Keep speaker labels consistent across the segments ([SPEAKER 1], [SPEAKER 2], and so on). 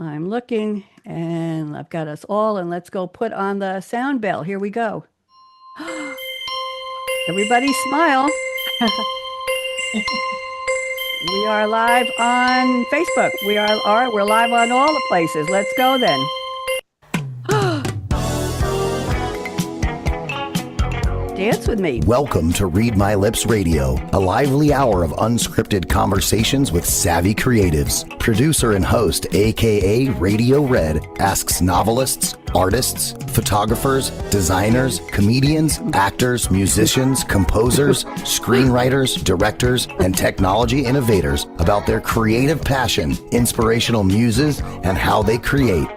[SPEAKER 1] I'm looking, and I've got us all, and let's go put on the sound bell. Here we go. Everybody smile. We are live on Facebook. We're live on all the places. Let's go then. Dance with me.
[SPEAKER 2] Welcome to Read My Lips Radio, a lively hour of unscripted conversations with savvy creatives. Producer and host, akaRadioRed, asks novelists, artists, photographers, designers, comedians, actors, musicians, composers, screenwriters, directors, and technology innovators about their creative passion, inspirational muses, and how they create.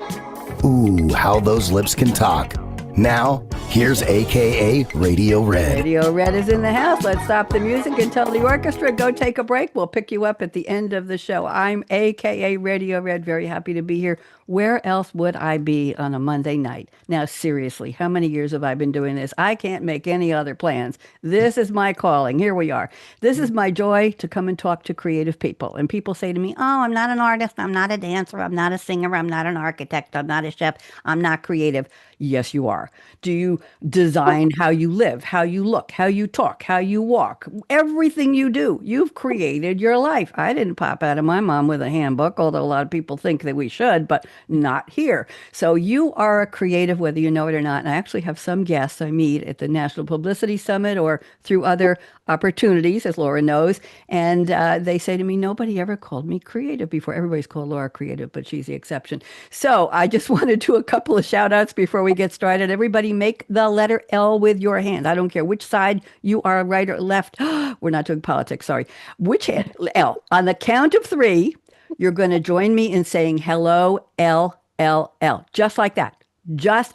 [SPEAKER 2] Ooh, how those lips can talk. Now, here's akaRadioRed.
[SPEAKER 1] Radio Red is in the house. Let's stop the music and tell the orchestra, go take a break. We'll pick you up at the end of the show. I'm akaRadioRed, very happy to be here. Where else would I be on a Monday night? Now, seriously, how many years have I been doing this? I can't make any other plans. This is my calling. Here we are. This is my joy to come and talk to creative people. And people say to me, oh, I'm not an artist. I'm not a dancer. I'm not a singer. I'm not an architect. I'm not a chef. I'm not creative. Yes, you are. Do you design how you live, how you look, how you talk, how you walk? Everything you do, you've created your life. I didn't pop out of my mom with a handbook, although a lot of people think that we should, but not here. So you are a creative, whether you know it or not. And I actually have some guests I meet at the National Publicity Summit or through other opportunities, as Laura knows. And they say to me, nobody ever called me creative before. Everybody's called Laura creative, but she's the exception. So I just want to do a couple of shout outs before we get started. Everybody make the letter L with your hand. I don't care which side you are, right or left. We're not doing politics, sorry. Which hand? L. On the count of three, you're going to join me in saying hello, L, L, L. Just like that. Just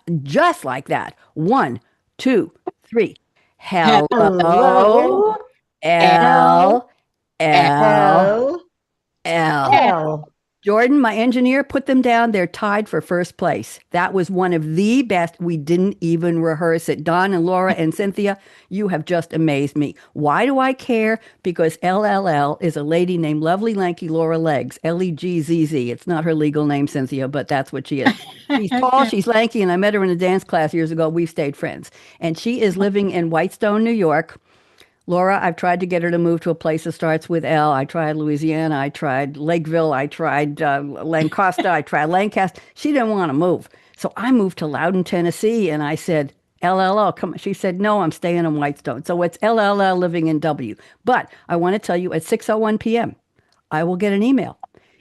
[SPEAKER 1] like that. 1, 2, 3. Hello,
[SPEAKER 3] Hello,
[SPEAKER 1] L, L,
[SPEAKER 3] L,
[SPEAKER 1] L.
[SPEAKER 3] L.
[SPEAKER 1] Jordan, my engineer, put them down. They're tied for first place. That was one of the best. We didn't even rehearse it. Don and Laura and Cynthia, you have just amazed me. Why do I care? Because LLL is a lady named Lovely Lanky Laura Legs, Leggzz. It's not her legal name, Cynthia, but that's what she is. She's tall, she's lanky, and I met her in a dance class years ago. We've stayed friends. And she is living in Whitestone, New York. Laura, I've tried to get her to move to a place that starts with L. I tried Louisiana. I tried Lakeville. I tried Lancaster. I tried Lancaster. She didn't want to move. So I moved to Loudon, Tennessee, and I said, LLL, come on. She said, no, I'm staying in Whitestone. So it's LLL living in W. But I want to tell you at 6:01 p.m., I will get an email,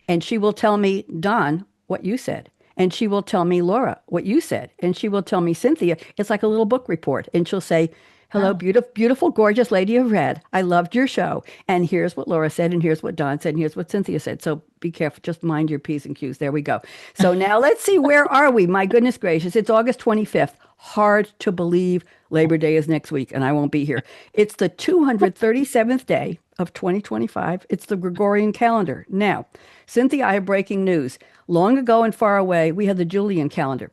[SPEAKER 1] and she will tell me, Don, what you said. And she will tell me, Laura, what you said. And she will tell me, Cynthia, it's like a little book report. And she'll say, hello, beautiful, gorgeous lady of red. I loved your show. And here's what Laura said, and here's what Don said, and here's what Cynthia said. So be careful. Just mind your P's and Q's. There we go. So now let's see, where are we? My goodness gracious. It's August 25th. Hard to believe Labor Day is next week, and I won't be here. It's the 237th day of 2025. It's the Gregorian calendar. Now, Cynthia, I have breaking news. Long ago and far away, we had the Julian calendar.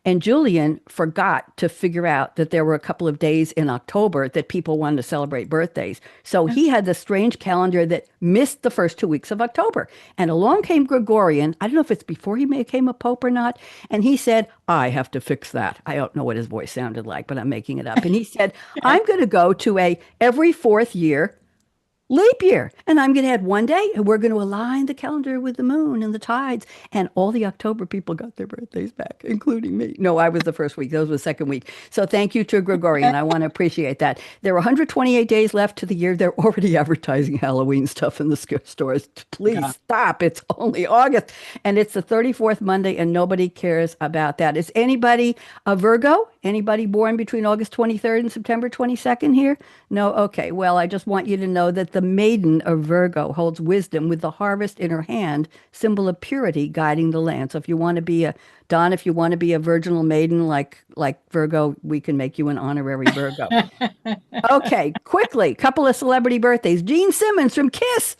[SPEAKER 1] And Julian forgot to figure out that there were a couple of days in October that people wanted to celebrate birthdays. So he had this strange calendar that missed the first 2 weeks of October. And along came Gregorian. I don't know if it's before he became a pope or not. And he said, I have to fix that. I don't know what his voice sounded like, but I'm making it up. And he said, I'm going to go to a every fourth year leap year. And I'm going to add one day, and we're going to align the calendar with the moon and the tides. And all the October people got their birthdays back, including me. No, I was the first week. Those were the second week. So thank you to Gregorian. I want to appreciate that. There are 128 days left to the year. They're already advertising Halloween stuff in the stores. Please stop. It's only August. And it's the 34th Monday, and nobody cares about that. Is anybody a Virgo? Anybody born between August 23rd and September 22nd here? No? Okay. Well, I just want you to know that the maiden of Virgo holds wisdom with the harvest in her hand, symbol of purity guiding the land. So if you want to be Don, if you want to be a virginal maiden like Virgo, we can make you an honorary Virgo. Okay, quickly, couple of celebrity birthdays. Gene Simmons from Kiss.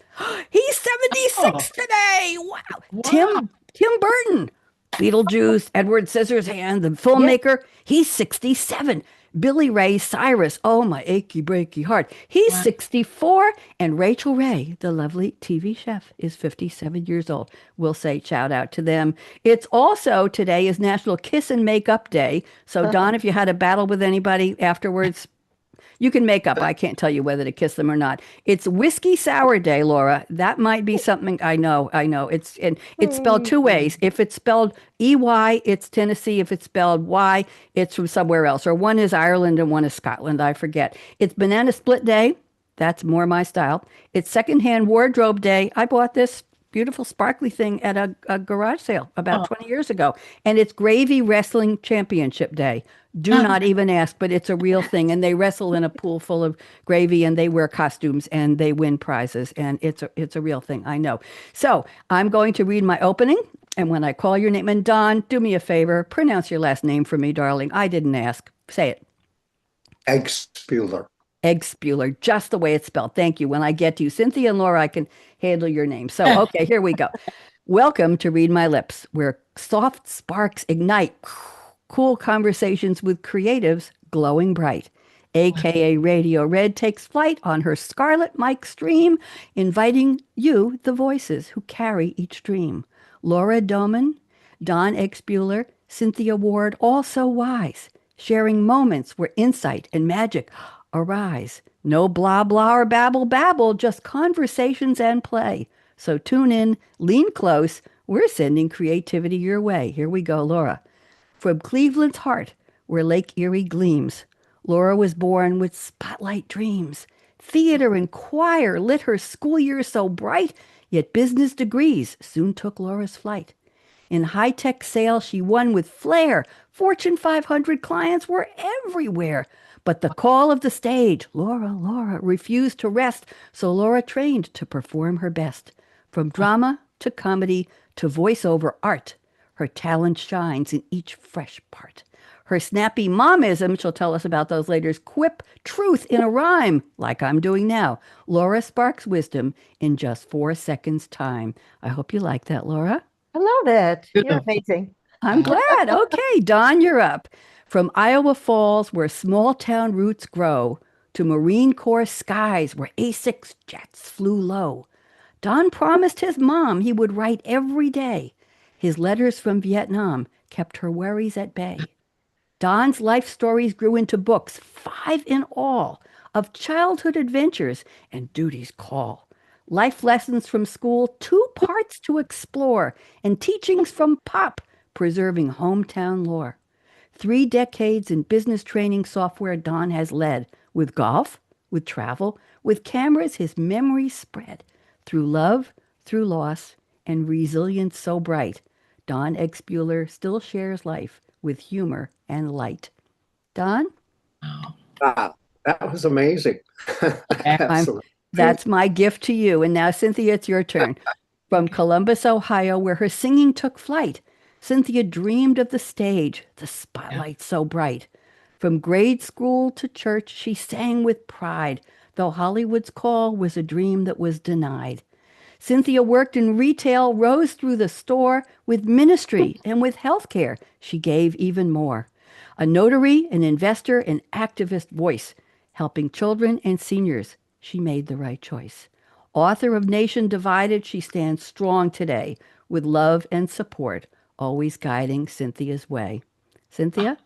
[SPEAKER 1] He's 76 today. Wow. Tim Burton. Beetlejuice, Edward Scissorhands, the filmmaker, he's 67. Billy Ray Cyrus, oh my achy breaky heart. He's 64, and Rachel Ray, the lovely TV chef, is 57 years old. We'll say shout out to them. It's also today is National Kiss and Make Up Day. So Don, if you had a battle with anybody afterwards, you can make up. I can't tell you whether to kiss them or not. It's Whiskey Sour Day, Laura. That might be something. I know. It's spelled two ways. If it's spelled EY, it's Tennessee. If it's spelled Y, it's from somewhere else. Or one is Ireland and one is Scotland. I forget. It's Banana Split Day. That's more my style. It's Secondhand Wardrobe Day. I bought this beautiful sparkly thing at a garage sale about 20 years ago. And it's Gravy Wrestling Championship Day. Do not even ask, but it's a real thing. And they wrestle in a pool full of gravy and they wear costumes and they win prizes. And it's a real thing. I know. So I'm going to read my opening. And when I call your name, and Don, do me a favor, pronounce your last name for me, darling. I didn't ask. Say it.
[SPEAKER 4] Eggspuehler.
[SPEAKER 1] Eggspuehler, just the way it's spelled. Thank you. When I get to you, Cynthia and Laura, I can handle your name. So, okay, here we go. Welcome to Read My Lips, where soft sparks ignite cool conversations with creatives glowing bright. akaRadioRed takes flight on her Scarlett Mic stream, inviting you, the voices who carry each dream. Laura Doman, Don Eggspuehler, Cynthia Ward, all so wise, sharing moments where insight and magic arise. No blah blah or babble babble, just conversations and play. So tune in, lean close. We're sending creativity your way. Here we go, Laura. From Cleveland's heart, where Lake Erie gleams, Laura was born with spotlight dreams. Theater and choir lit her school years so bright, yet business degrees soon took Laura's flight. In high-tech sales, she won with flair. Fortune 500 clients were everywhere. But the call of the stage, Laura, refused to rest, so Laura trained to perform her best. From drama to comedy to voiceover art, her talent shines in each fresh part. Her snappy momism, she'll tell us about those later, quip truth in a rhyme, like I'm doing now. Laura sparks wisdom in just 4 seconds time. I hope you like that, Laura.
[SPEAKER 3] I love it. You're amazing.
[SPEAKER 1] I'm glad. Okay, Don, you're up. From Iowa Falls, where small-town roots grow, to Marine Corps skies where A-6 jets flew low, Don promised his mom he would write every day. His letters from Vietnam kept her worries at bay. Don's life stories grew into books, 5 in all, of childhood adventures and duty's call. Life lessons from school, 2 parts to explore, and teachings from Pop, preserving hometown lore. 3 decades in business training software Don has led, with golf, with travel, with cameras his memories spread. Through love, through loss, and resilience so bright, Don Eggspuehler still shares life with humor and light. Don?
[SPEAKER 4] Wow, that was amazing. Absolutely.
[SPEAKER 1] That's my gift to you. And now, Cynthia, it's your turn. From Columbus, Ohio, where her singing took flight, Cynthia dreamed of the stage, the spotlight so bright. From grade school to church, she sang with pride, though Hollywood's call was a dream that was denied. Cynthia worked in retail, rose through the store, with ministry and with healthcare. She gave even more. A notary, an investor, an activist voice, helping children and seniors. She made the right choice. Author of Nation Divided, she stands strong today with love and support, always guiding Cynthia's way. Cynthia?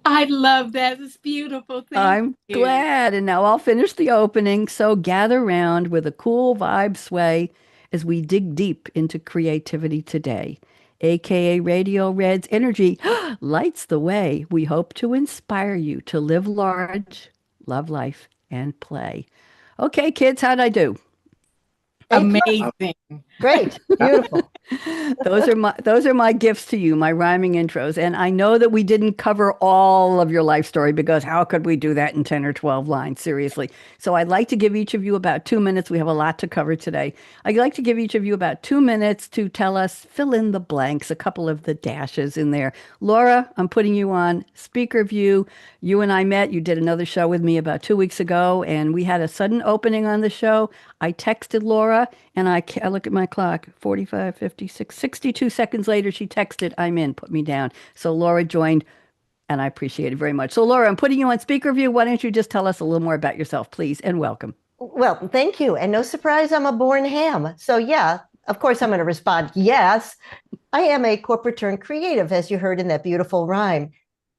[SPEAKER 5] I love that. It's beautiful.
[SPEAKER 1] I'm glad. And now I'll finish the opening. So gather round with a cool vibe sway as we dig deep into creativity today. akaRadioRed's energy lights the way. We hope to inspire you to live large, love life, and play. Okay, kids, how'd I do?
[SPEAKER 5] Amazing.
[SPEAKER 3] Great. Beautiful.
[SPEAKER 1] Those are my gifts to you, my rhyming intros. And I know that we didn't cover all of your life story because how could we do that in 10 or 12 lines? Seriously. So I'd like to give each of you about 2 minutes. We have a lot to cover today. I'd like to give each of you about 2 minutes to tell us, fill in the blanks, a couple of the dashes in there. Laura, I'm putting you on speaker view. You and I met. You did another show with me about 2 weeks ago, and we had a sudden opening on the show. I texted Laura, and I look at my clock, 45, 56, 62 seconds later, she texted, I'm in, put me down. So Laura joined And I appreciate it very much. So, Laura, I'm putting you on speaker view. Why don't you just tell us a little more about yourself, please, and welcome.
[SPEAKER 3] Well, thank you. And no surprise, I'm a born ham. So yeah, of course I'm going to respond, yes. I am a corporate turned creative, as you heard in that beautiful rhyme.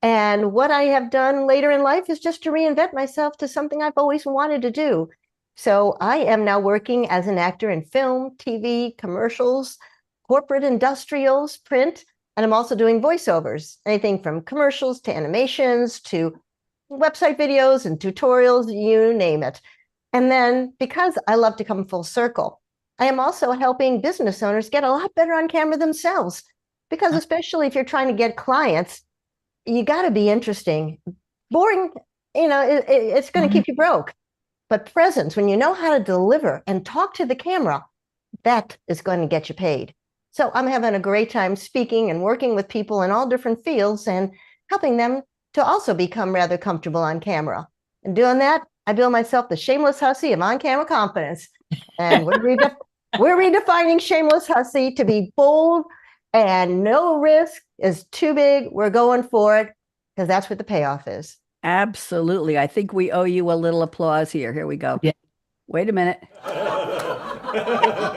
[SPEAKER 3] And what I have done later in life is just to reinvent myself to something I've always wanted to do. So I am now working as an actor in film, TV, commercials, corporate industrials, print, and I'm also doing voiceovers, anything from commercials to animations to website videos and tutorials, you name it. And then because I love to come full circle, I am also helping business owners get a lot better on camera themselves. Because especially if you're trying to get clients, you got to be interesting. Boring, it's going to keep you broke. But presence, when you know how to deliver and talk to the camera, that is going to get you paid. So I'm having a great time speaking and working with people in all different fields and helping them to also become rather comfortable on camera. And doing that, I build myself the shameless hussy of on-camera confidence. And we're redefining shameless hussy to be bold and no risk is too big. We're going for it because that's what the payoff is.
[SPEAKER 1] Absolutely. I think we owe you a little applause here. Here we go.
[SPEAKER 5] Yeah.
[SPEAKER 1] Wait a minute.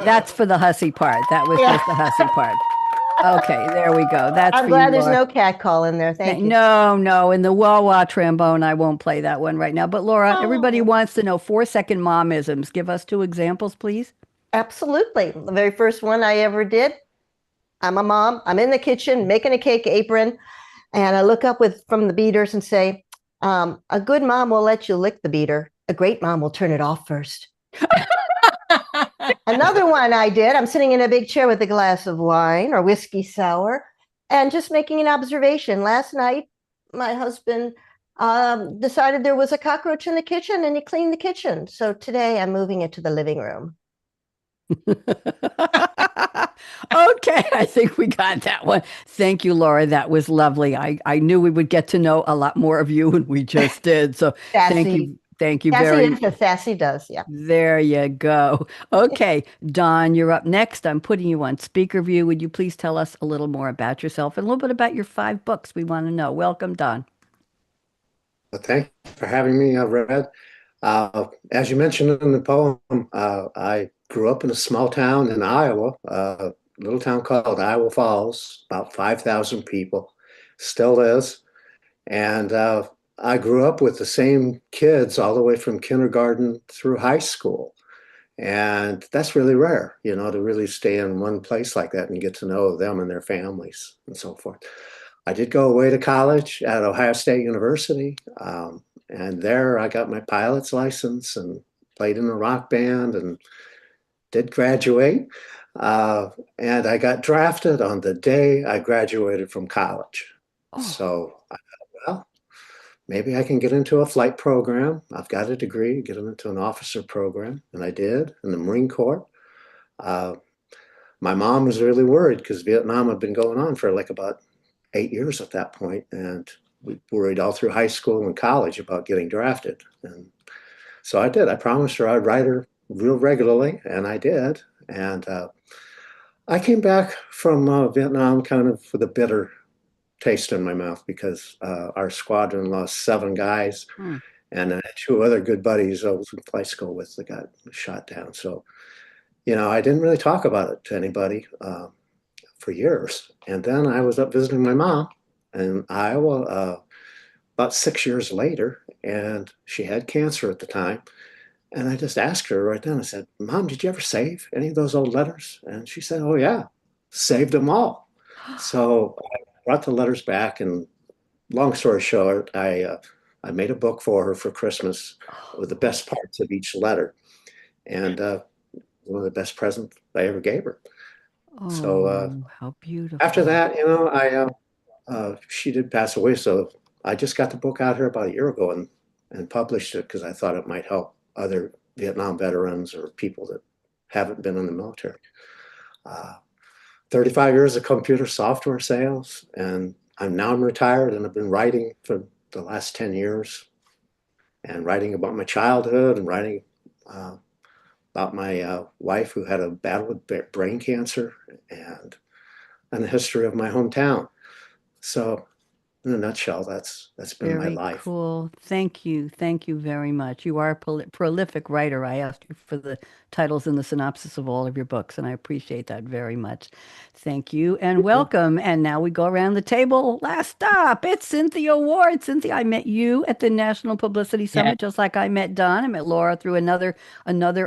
[SPEAKER 1] That's for the hussy part. That was just the hussy part. Okay, there we go. That's
[SPEAKER 3] I'm
[SPEAKER 1] for
[SPEAKER 3] glad
[SPEAKER 1] you,
[SPEAKER 3] there's
[SPEAKER 1] Laura.
[SPEAKER 3] no cat call in there. Thank you.
[SPEAKER 1] No. In the wah-wah trombone, I won't play that one right now. But Laura, everybody
[SPEAKER 3] Oh.
[SPEAKER 1] wants to know 4-second momisms. Give us 2 examples, please.
[SPEAKER 3] Absolutely. The very first one I ever did, I'm a mom. I'm in the kitchen making a cake apron. And I look up from the beaters and say, a good mom will let you lick the beater. A great mom will turn it off first. Another one I did, I'm sitting in a big chair with a glass of wine or whiskey sour and just making an observation. Last night, my husband decided there was a cockroach in the kitchen and he cleaned the kitchen. So today I'm moving it to the living room.
[SPEAKER 1] Okay, I think we got that one. Thank you, Laura. That was lovely. I knew we would get to know a lot more of you, and we just did. So thank you. Thank you very much.
[SPEAKER 3] Sassy, sassy does, yeah.
[SPEAKER 1] There you go. Okay, Don, you're up next. I'm putting you on speaker view. Would you please tell us a little more about yourself and a little bit about your 5 books we want to know? Welcome, Don.
[SPEAKER 4] Well, thank you for having me, Red. As you mentioned in the poem, I grew up in a small town in Iowa, a little town called Iowa Falls, about 5,000 people, still is. And I grew up with the same kids all the way from kindergarten through high school. And that's really rare, to really stay in one place like that and get to know them and their families and so forth. I did go away to college at Ohio State University. And there I got my pilot's license and played in a rock band and did graduate. And I got drafted on the day I graduated from college.
[SPEAKER 1] Oh.
[SPEAKER 4] So I thought, well, maybe I can get into a flight program. I've got a degree, get into an officer program. And I did in the Marine Corps. My mom was really worried because Vietnam had been going on for like about 8 years at that point, and we worried all through high school and college about getting drafted. And so I did. I promised her I'd write her real regularly, and I did. And I came back from Vietnam kind of with a bitter taste in my mouth because our squadron lost 7 guys, and 2 other good buddies I was in flight school with that got shot down. So, I didn't really talk about it to anybody for years. And then I was up visiting my mom in Iowa about 6 years later, and she had cancer at the time. And I just asked her right then, I said, Mom, did you ever save any of those old letters? And she said, oh, yeah, saved them all. So I brought the letters back, and long story short, I made a book for her for Christmas with the best parts of each letter. And one of the best presents I ever gave her.
[SPEAKER 1] Oh,
[SPEAKER 4] so
[SPEAKER 1] how beautiful.
[SPEAKER 4] After that, she did pass away. So I just got the book out here about a year ago and published it because I thought it might help other Vietnam veterans or people that haven't been in the military. 35 years of computer software sales, and I'm retired, and I've been writing for the last 10 years and writing about my childhood and writing about my wife who had a battle with brain cancer and the history of my hometown. So in a nutshell, that's been my
[SPEAKER 1] Very
[SPEAKER 4] life.
[SPEAKER 1] cool. Thank you. Thank you very much. You are a prolific writer. I asked you for the titles and the synopsis of all of your books, and I appreciate that very much. Thank you and welcome. And now we go around the table. Last stop, it's Cynthia Ward. Cynthia, I met you at the National Publicity
[SPEAKER 5] Yeah.
[SPEAKER 1] Summit, just like I met Don. I met Laura through another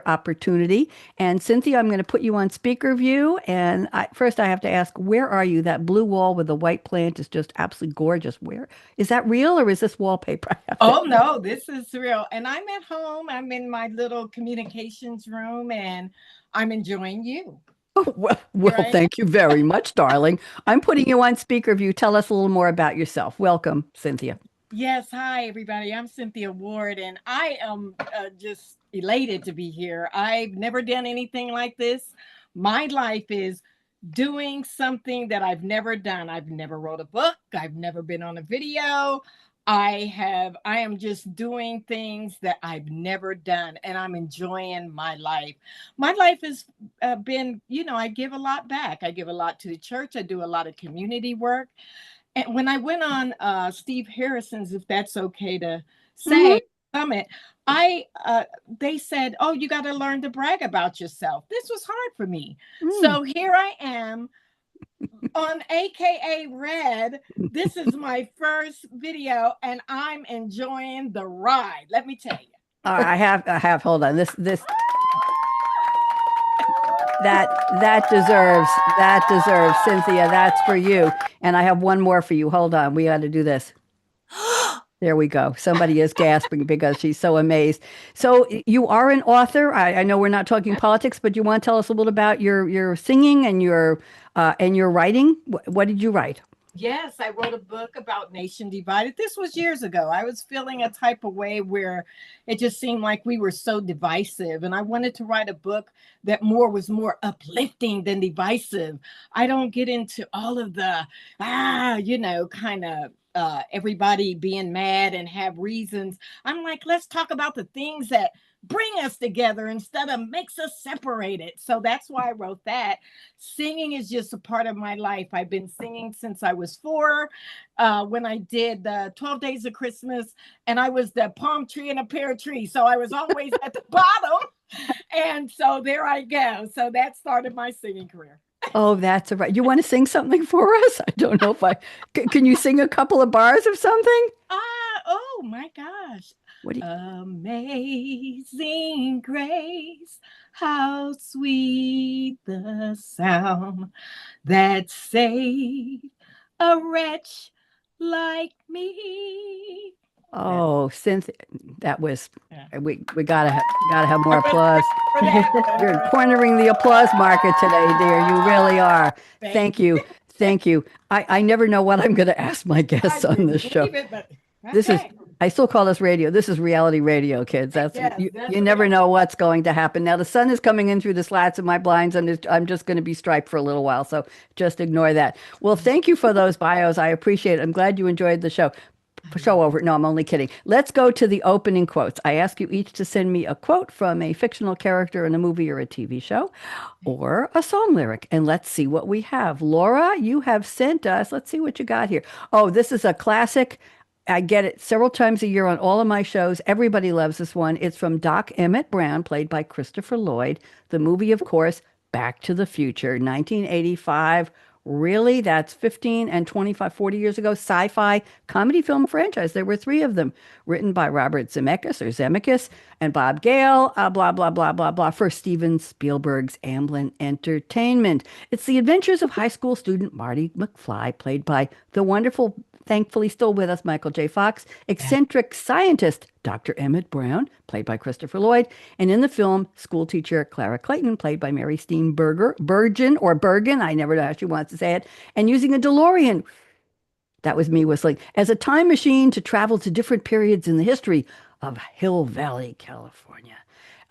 [SPEAKER 1] opportunity. And Cynthia, I'm going to put you on speaker view. And first, I have to ask, where are you? That blue wall with the white plant is just absolutely gorgeous. Where? Is that real or is this wallpaper? I have
[SPEAKER 5] Oh
[SPEAKER 1] to-
[SPEAKER 5] no, this is real. And I'm at home. I'm in my little communications room and I'm enjoying you.
[SPEAKER 1] Oh, well,
[SPEAKER 5] Here
[SPEAKER 1] well,
[SPEAKER 5] I am.
[SPEAKER 1] thank you very much, darling. I'm putting you on speaker view. Tell us a little more about yourself. Welcome, Cynthia.
[SPEAKER 5] Yes, hi everybody. I'm Cynthia Ward and I am just elated to be here. I've never done anything like this. My life is doing something that I've never done. I've never wrote a book. I've never been on a video. I am just doing things that I've never done and I'm enjoying my life. My life has been, I give a lot back. I give a lot to the church. I do a lot of community work. And when I went on Steve Harrison's, if that's okay to
[SPEAKER 1] Hmm.
[SPEAKER 5] say, summit, I they said, "Oh, you got to learn to brag about yourself." This was hard for me,
[SPEAKER 1] Mm.
[SPEAKER 5] so here I am on akaRadioRed. This is my first video, and I'm enjoying the ride. Let me tell you.
[SPEAKER 1] I have. Hold on. This that that deserves Cynthia. That's for you. And I have one more for you. Hold on. We got to do this. There we go. Somebody is gasping because she's so amazed. So you are an author. I know we're not talking politics, but you want to tell us a little about your singing and your writing. What did you write?
[SPEAKER 5] Yes, I wrote a book about Nation Divided. This was years ago. I was feeling a type of way where it just seemed like we were so divisive. And I wanted to write a book that was more uplifting than divisive. I don't get into all of the, kind of everybody being mad and have reasons. I'm like, let's talk about the things that bring us together instead of makes us separated. So that's why I wrote that. Singing is just a part of my life. I've been singing since I was 4. When I did the 12 Days of Christmas, and I was the palm tree and a pear tree. So I was always at the bottom. And so there I go. So that started my singing career.
[SPEAKER 1] Oh, that's all right. You want to sing something for us? I don't know if can you sing a couple of bars of something?
[SPEAKER 5] Oh my gosh.
[SPEAKER 1] What do you,
[SPEAKER 5] Amazing grace, how sweet the sound that saved a wretch like me.
[SPEAKER 1] Oh, Cynthia, that was
[SPEAKER 5] Yeah.
[SPEAKER 1] we gotta have more applause.
[SPEAKER 5] For that.
[SPEAKER 1] You're cornering the applause market today, dear. You really are. Thank you. Thank you. I never know what I'm going to ask my guests on this show. This is, I still call this radio. This is reality radio, kids. That's
[SPEAKER 5] Yes,
[SPEAKER 1] you,
[SPEAKER 5] that's
[SPEAKER 1] you never
[SPEAKER 5] reality.
[SPEAKER 1] know what's going to happen. Now the sun is coming in through the slats of my blinds, and I'm just going to be striped for a little while. So just ignore that. Well, thank you for those bios. I appreciate it. I'm glad you enjoyed the show. Show over. No, I'm only kidding. Let's go to the opening quotes. I ask you each to send me a quote from a fictional character in a movie or a TV show or a song lyric, and let's see what we have. Laura, you have sent us, let's see what you got here. Oh, this is a classic. I get it several times a year on all of my shows. Everybody loves this one. It's from Doc Emmett Brown, played by Christopher Lloyd. The movie, of course, Back to the Future, 1985. Really? That's 15 and 25, 40 years ago. Sci-fi comedy film franchise. There were 3 of them, written by Robert Zemeckis and Bob Gale, blah, blah, blah, blah, blah, for Steven Spielberg's Amblin Entertainment. It's the adventures of high school student Marty McFly, played by the wonderful, thankfully still with us, Michael J. Fox, eccentric scientist Dr. Emmett Brown, played by Christopher Lloyd, and in the film, school teacher Clara Clayton, played by Mary Bergen, I never know how she wants to say it, and using a DeLorean, that was me whistling, as a time machine to travel to different periods in the history of Hill Valley, California.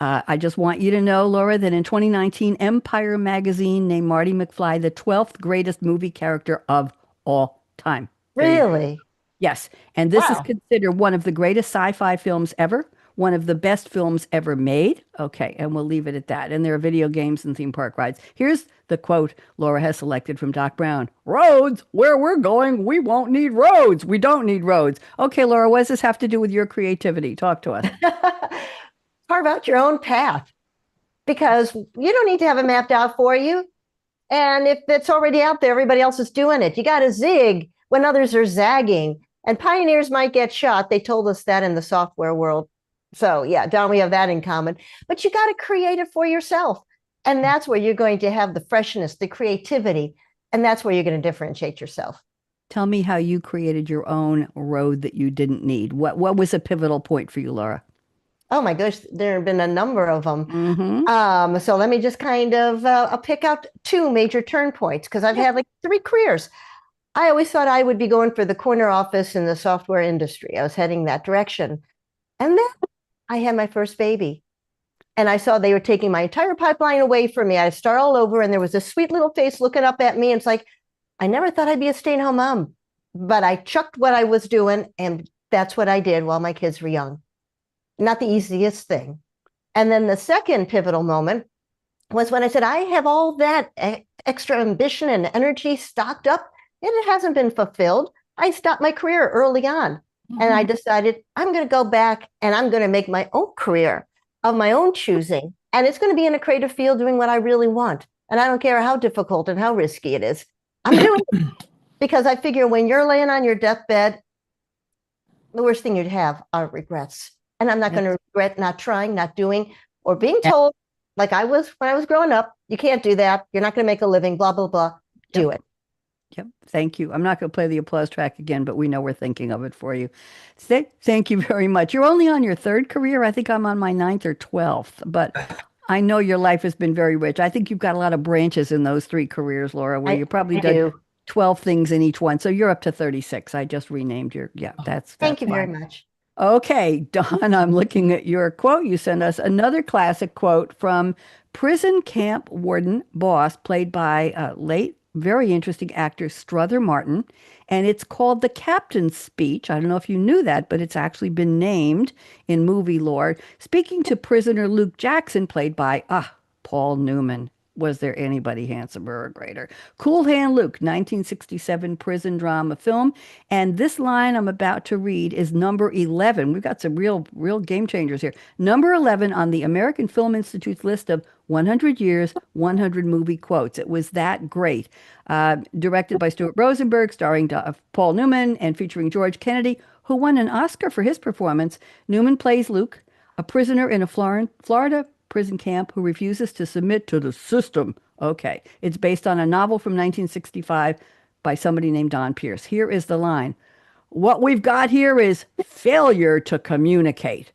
[SPEAKER 1] I just want you to know, Laura, that in 2019, Empire magazine named Marty McFly the 12th greatest movie character of all time.
[SPEAKER 3] Really?
[SPEAKER 1] Yes, and this is
[SPEAKER 5] Wow.
[SPEAKER 1] considered one of the greatest sci-fi films ever, one of the best films ever made. Okay, and we'll leave it at that. And there are video games and theme park rides. Here's the quote Laura has selected from Doc Brown. Roads, where we're going, we won't need roads. We don't need roads. Okay, Laura, what does this have to do with your creativity? Talk to us.
[SPEAKER 3] Carve out your own path because you don't need to have it mapped out for you. And if it's already out there, everybody else is doing it. You got to zig when others are zagging. And pioneers might get shot. They told us that in the software world. So yeah, Don, we have that in common. But you got to create it for yourself. And that's where you're going to have the freshness, the creativity. And that's where you're going to differentiate yourself.
[SPEAKER 1] Tell me how you created your own road that you didn't need. What was a pivotal point for you, Laura?
[SPEAKER 3] Oh my gosh, there have been a number of them. So let me just kind of I'll pick out two major turn points because I've had like 3 careers. I always thought I would be going for the corner office in the software industry. I was heading that direction. And then I had my first baby. And I saw they were taking my entire pipeline away from me. I had to start all over. And there was this sweet little face looking up at me. And it's like, I never thought I'd be a stay-at-home mom. But I chucked what I was doing. And that's what I did while my kids were young. Not the easiest thing. And then the second pivotal moment was when I said, I have all that extra ambition and energy stocked up, and it hasn't been fulfilled. I stopped my career early on. And I decided I'm going to go back and I'm going to make my own career of my own choosing. And it's going to be in a creative field doing what I really want. And I don't care how difficult and how risky it is. I'm doing it because I figure when you're laying on your deathbed, the worst thing you'd have are regrets. And I'm not going to regret not trying, not doing, or being told, like I was when I was growing up, you can't do that. You're not going to make a living, blah, blah, blah. Do it.
[SPEAKER 1] Yep. Thank you. I'm not going to play the applause track again, but we know we're thinking of it for you. Thank you very much. You're only on your 3rd career. I think I'm on my 9th or 12th, but I know your life has been very rich. I think you've got a lot of branches in those 3 careers, Laura, where you probably done 12 things in each one. So you're up to 36. I just renamed your, that's
[SPEAKER 3] Thank you very
[SPEAKER 1] fine.
[SPEAKER 3] much.
[SPEAKER 1] Okay, Don, I'm looking at your quote. You sent us another classic quote from prison camp warden boss, played by late, very interesting actor Strother Martin. And it's called The Captain's Speech. I don't know if you knew that, but it's actually been named in movie lore. Speaking to prisoner Luke Jackson, played by Paul Newman. Was there anybody handsomer or greater? Cool Hand Luke, 1967 prison drama film. And this line I'm about to read is number 11. We've got some real game changers here. Number 11 on the American Film Institute's list of 100 years, 100 movie quotes. It was that great. Directed by Stuart Rosenberg, starring Paul Newman and featuring George Kennedy, who won an Oscar for his performance. Newman plays Luke, a prisoner in a Florida prison camp who refuses to submit to the system. Okay. It's based on a novel from 1965 by somebody named Don Pierce. Here is the line. What we've got here is failure to communicate.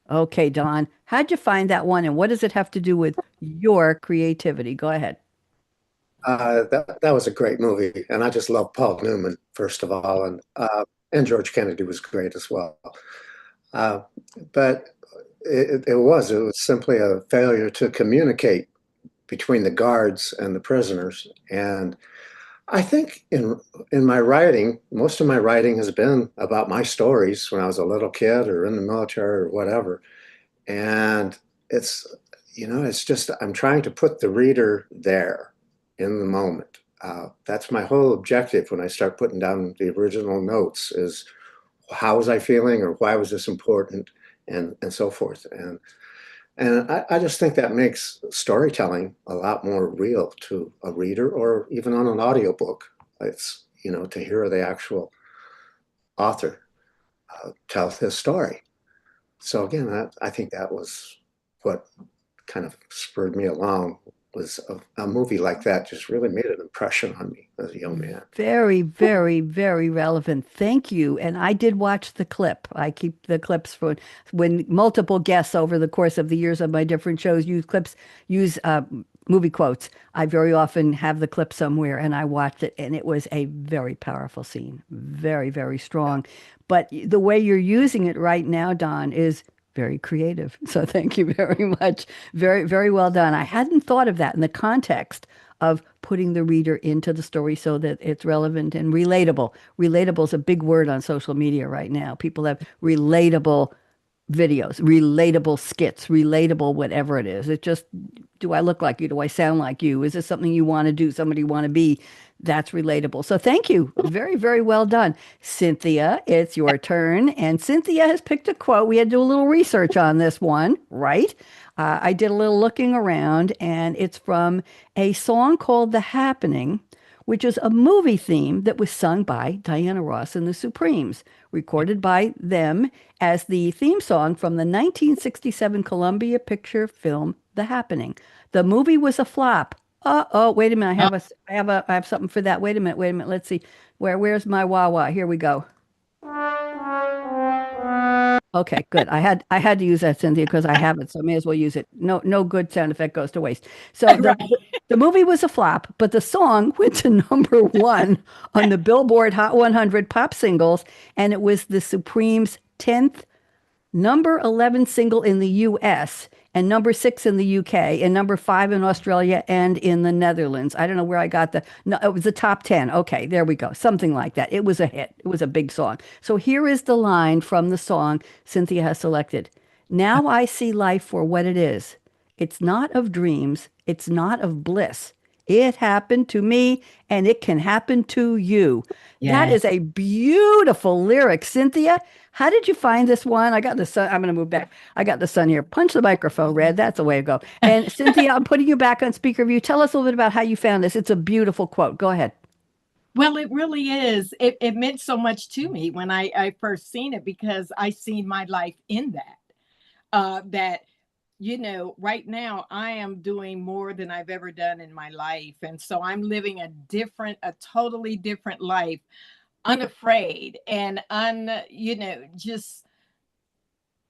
[SPEAKER 1] Okay, Don, how'd you find that one? And what does it have to do with your creativity? Go ahead.
[SPEAKER 4] That was a great movie. And I just love Paul Newman, first of all. And George Kennedy was great as well. But it was simply a failure to communicate between the guards and the prisoners. And I think in my writing, most of my writing has been about my stories when I was a little kid or in the military or whatever. And it's just, I'm trying to put the reader there in the moment. That's my whole objective when I start putting down the original notes is how was I feeling or why was this important? And so forth. And I just think that makes storytelling a lot more real to a reader or even on an audiobook. It's, to hear the actual author tell his story. So again, I think that was what kind of spurred me along was a movie like that just really made an impression on me as a young man.
[SPEAKER 1] Very, very, very relevant. Thank you. And I did watch the clip. I keep the clips for when multiple guests over the course of the years of my different shows use movie quotes. I very often have the clip somewhere and I watched it and it was a very powerful scene. Very, very strong. But the way you're using it right now, Don, is very creative. So thank you very much. Very, very well done. I hadn't thought of that in the context of putting the reader into the story so that it's relevant and relatable. Relatable is a big word on social media right now. People have relatable videos, relatable skits, relatable whatever it is. It just, do I look like you? Do I sound like you? Is this something you want to do? Somebody you want to be? That's relatable. So thank you. Very, very well done. Cynthia, it's your turn. And Cynthia has picked a quote. We had to do a little research on this one, right? I did a little looking around, and it's from a song called The Happening, which is a movie theme that was sung by Diana Ross and the Supremes, recorded by them as the theme song from the 1967 Columbia picture film The Happening. The movie was a flop. Oh, wait a minute. I have something for that. Wait a minute. Let's see. Where's my wah wah? Here we go. Okay, good. I had to use that, Cynthia, because I have it, so I may as well use it. No good sound effect goes to waste. So the movie was a flop, but the song went to number one on the Billboard Hot 100 pop singles, and it was the Supremes' 10th number 11 single in the US, and number 6 in the UK, and number 5 in Australia and in the Netherlands. I don't know where I got no, it was the top 10. Okay, there we go. Something like that. It was a hit. It was a big song. So here is the line from the song Cynthia has selected. Now I see life for what it is. It's not of dreams. It's not of bliss. It happened to me, and it can happen to you. That is a beautiful lyric, Cynthia. How did you find this one? I got the sun. I'm going to move back. I got the sun here. Punch the microphone, Red. That's the way to go. And Cynthia, I'm putting you back on speaker view. Tell us a little bit about how you found this. It's a beautiful quote. Go ahead.
[SPEAKER 5] Well, it really is. It meant so much to me when I first seen it, because I seen my life in that. Right now I am doing more than I've ever done in my life. And so I'm living a totally different life, unafraid and just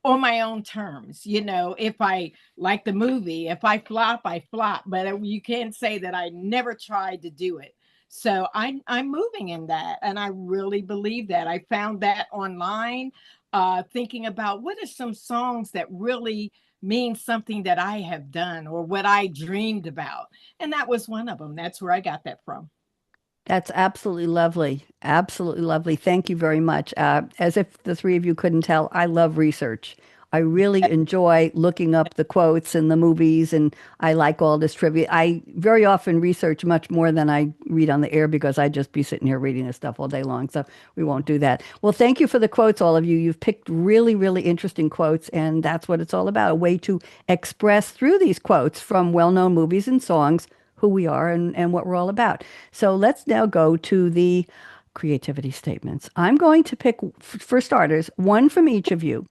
[SPEAKER 5] on my own terms. If I like the movie, if I flop, I flop, but you can't say that I never tried to do it. So I'm moving in that, and I really believe that. I found that online, thinking about what are some songs that really mean something that I have done or what I dreamed about, and that was one of them. That's where I got that from.
[SPEAKER 1] That's absolutely lovely. Absolutely lovely. Thank you very much. As if the three of you couldn't tell, I love research. I really enjoy looking up the quotes and the movies, and I like all this trivia. I very often research much more than I read on the air, because I'd just be sitting here reading this stuff all day long. So we won't do that. Well, thank you for the quotes, all of you. You've picked really, really interesting quotes, and that's what it's all about, a way to express through these quotes from well-known movies and songs who we are and what we're all about. So let's now go to the creativity statements. I'm going to pick, for starters, one from each of you,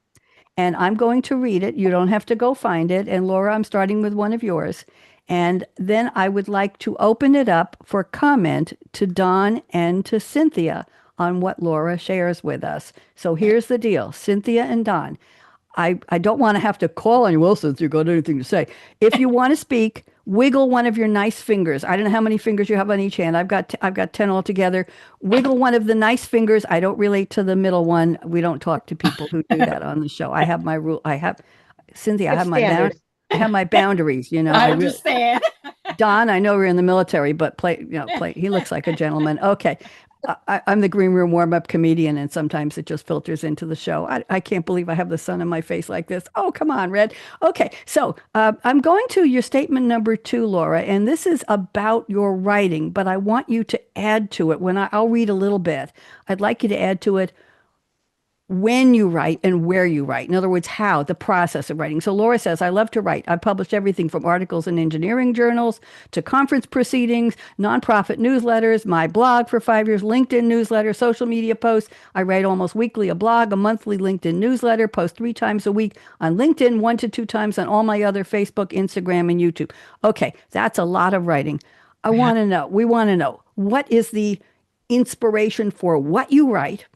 [SPEAKER 1] and I'm going to read it. You don't have to go find it. And Laura, I'm starting with one of yours. And then I would like to open it up for comment to Don and to Cynthia on what Laura shares with us. So here's the deal, Cynthia and Don. I don't want to have to call on you, well, since you've got anything to say. If you want to speak, wiggle one of your nice fingers. I don't know how many fingers you have on each hand. I've got 10 altogether. Wiggle one of the nice fingers. I don't relate to the middle one. We don't talk to people who do that on the show. I have my rule. Cynthia, I have my boundaries,
[SPEAKER 5] I understand.
[SPEAKER 1] Don, I know we're in the military, but play. He looks like a gentleman. Okay. I'm the green room warm-up comedian, and sometimes it just filters into the show. I can't believe I have the sun in my face like this. Oh, come on, Red. Okay, so I'm going to your statement number 2, Laura, and this is about your writing, but I want you to add to it. I'll read a little bit. I'd like you to add to it when you write and where you write. In other words, how, the process of writing. So Laura says, I love to write. I've published everything from articles in engineering journals to conference proceedings, nonprofit newsletters, my blog for 5 years, LinkedIn newsletter, social media posts. I write almost weekly a blog, a monthly LinkedIn newsletter, post 3 times a week on LinkedIn, 1 to 2 times on all my other Facebook, Instagram, and YouTube. Okay, that's a lot of writing. We want to know, what is the inspiration for what you write?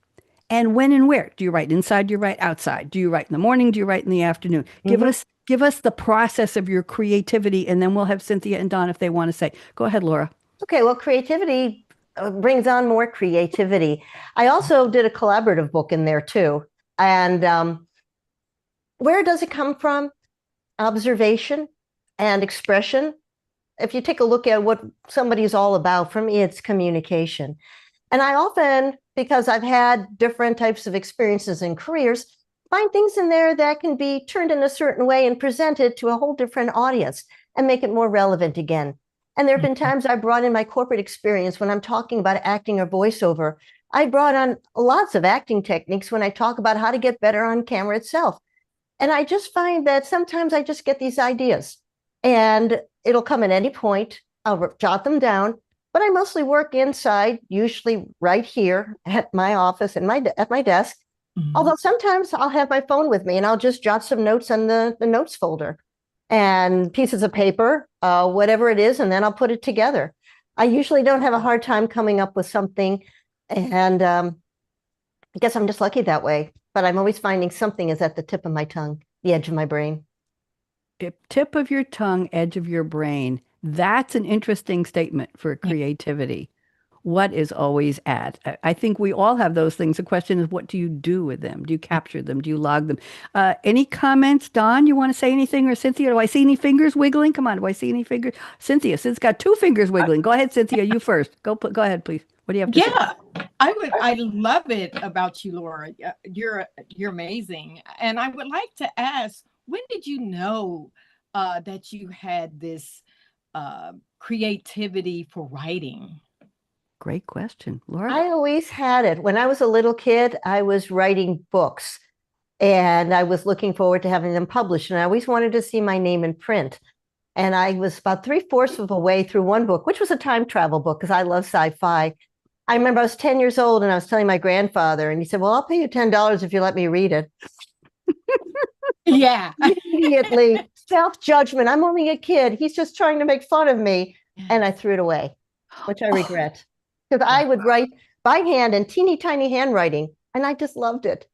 [SPEAKER 1] And when and where? Do you write inside? Do you write outside? Do you write in the morning? Do you write in the afternoon? Mm-hmm. Give us the process of your creativity, and then we'll have Cynthia and Don if they want to say. Go ahead, Laura.
[SPEAKER 3] Okay, well, creativity brings on more creativity. I also did a collaborative book in there too. And where does it come from? Observation and expression. If you take a look at what somebody's all about, for me, it's communication. And I often, because I've had different types of experiences in careers, find things in there that can be turned in a certain way and presented to a whole different audience and make it more relevant again. And there have been times I brought in my corporate experience when I'm talking about acting or voiceover. I brought on lots of acting techniques when I talk about how to get better on camera itself. And I just find that sometimes I just get these ideas and it'll come at any point. I'll jot them down, but I mostly work inside, usually right here at my office and at my desk.
[SPEAKER 5] Mm-hmm.
[SPEAKER 3] Although sometimes I'll have my phone with me and I'll just jot some notes on the notes folder and pieces of paper, whatever it is, and then I'll put it together. I usually don't have a hard time coming up with something, and I guess I'm just lucky that way. But I'm always finding something is at the tip of my tongue, the edge of my brain.
[SPEAKER 1] Tip of your tongue, edge of your brain. That's an interesting statement for creativity. What is always at? I think we all have those things. The question is, what do you do with them? Do you capture them? Do you log them? Any comments, Don? You want to say anything, or Cynthia? Do I see any fingers wiggling? Come on, do I see any fingers? Cynthia's got two fingers wiggling. Go ahead, Cynthia. You first. Go ahead, please. What do you have to say?
[SPEAKER 5] Yeah, I love it about you, Laura. You're amazing. And I would like to ask, when did you know that you had this creativity for writing?
[SPEAKER 1] Great question, Laura.
[SPEAKER 3] I always had it. When I was a little kid, I was writing books and I was looking forward to having them published. And I always wanted to see my name in print. And I was about 3/4 of the way through one book, which was a time travel book because I love sci-fi. I remember I was 10 years old and I was telling my grandfather, and he said, well, I'll pay you $10 if you let me read it.
[SPEAKER 5] Yeah.
[SPEAKER 3] Immediately, self-judgment. I'm only a kid. He's just trying to make fun of me. And I threw it away, which I regret. Because I would write by hand in teeny tiny handwriting, and I just loved it.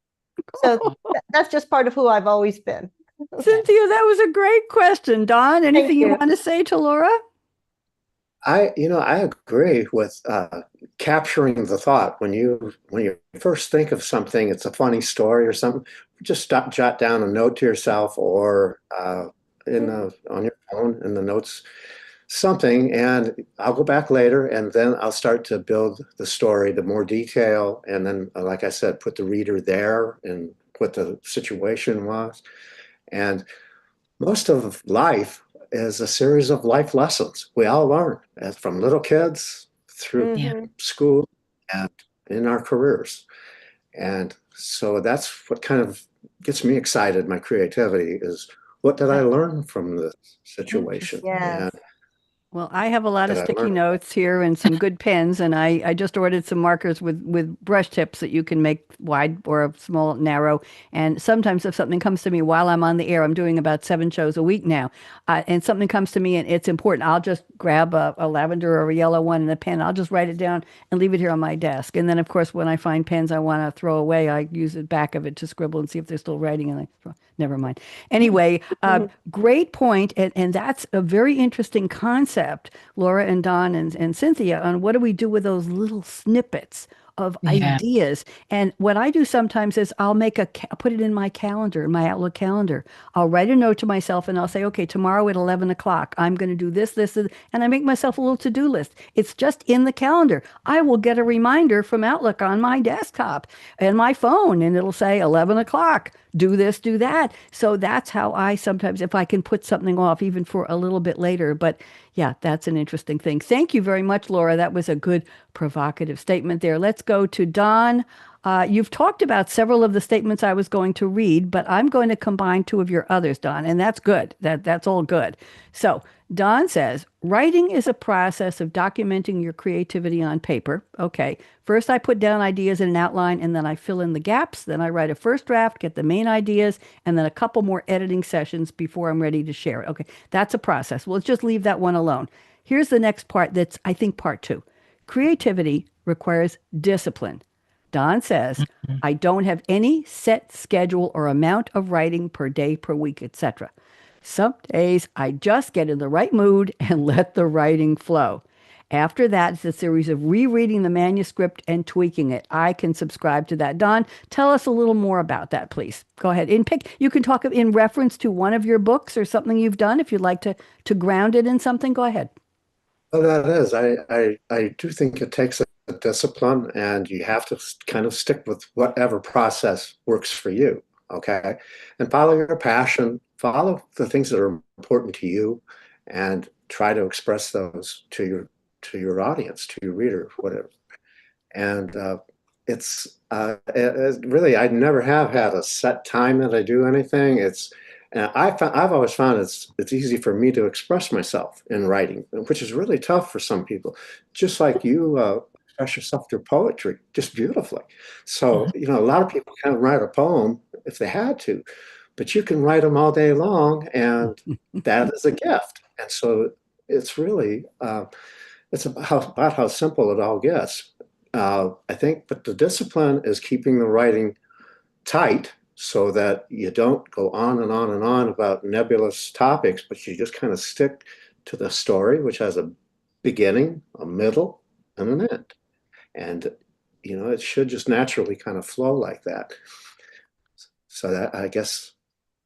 [SPEAKER 3] So that's just part of who I've always been.
[SPEAKER 1] Cynthia, that was a great question. Don, anything you want to say to Laura?
[SPEAKER 4] I agree with capturing the thought. When you first think of something, it's a funny story or something, just jot down a note to yourself or on your phone in the notes, something, and I'll go back later and then I'll start to build the story, the more detail, and then, like I said, put the reader there and what the situation was. And most of life is a series of life lessons we all learn from little kids through school and in our careers. And so that's what kind of gets me excited. My creativity is, what did I learn from this situation?
[SPEAKER 3] Yes.
[SPEAKER 1] Well, I have a lot of sticky notes here and some good pens, and I just ordered some markers with brush tips that you can make wide or small, narrow. And sometimes if something comes to me while I'm on the air, I'm doing about 7 shows a week now, and something comes to me and it's important, I'll just grab a lavender or a yellow one and a pen. I'll just write it down and leave it here on my desk. And then, of course, when I find pens I want to throw away, I use the back of it to scribble and see if they're still writing, and I throw. Never mind. Anyway, great point, and that's a very interesting concept, Laura and Don and Cynthia, on what do we do with those little snippets of ideas. And what I do sometimes is I'll put it in my calendar, in my Outlook calendar. I'll write a note to myself and I'll say, okay, tomorrow at 11 o'clock, I'm going to do this, and I make myself a little to-do list. It's just in the calendar. I will get a reminder from Outlook on my desktop and my phone, and it'll say 11 o'clock. Do this, do that. So that's how I sometimes, if I can put something off even for a little bit later. But yeah, that's an interesting thing. Thank you very much, Laura. That was a good provocative statement there. Let's go to Don. You've talked about several of the statements I was going to read, but I'm going to combine 2 of your others, Don, and that's good. That's all good. So Don says, writing is a process of documenting your creativity on paper. Okay. First, I put down ideas in an outline, and then I fill in the gaps. Then I write a first draft, get the main ideas, and then a couple more editing sessions before I'm ready to share it. Okay. That's a process. Well, let's just leave that one alone. Here's the next part that's, I think, part 2. Creativity requires discipline. Don says, I don't have any set schedule or amount of writing per day, per week, etc. Some days I just get in the right mood and let the writing flow. After that, it's a series of rereading the manuscript and tweaking it. I can subscribe to that. Don, tell us a little more about that, please. Go ahead. You can talk in reference to one of your books or something you've done. If you'd like to ground it in something, go ahead.
[SPEAKER 4] Well, that is. I do think it takes a discipline, and you have to kind of stick with whatever process works for you. Okay. And follow your passion, follow the things that are important to you, and try to express those to your audience, to your reader, whatever. And really, I never have had a set time that I do anything. I've always found it's easy for me to express myself in writing, which is really tough for some people. Just like you express yourself through poetry, just beautifully. So, a lot of people can't write a poem if they had to, but you can write them all day long, and that is a gift. And so it's really it's about how simple it all gets. I think, but the discipline is keeping the writing tight so that you don't go on and on and on about nebulous topics, but you just kind of stick to the story, which has a beginning, a middle, and an end. And, it should just naturally kind of flow like that. So that, I guess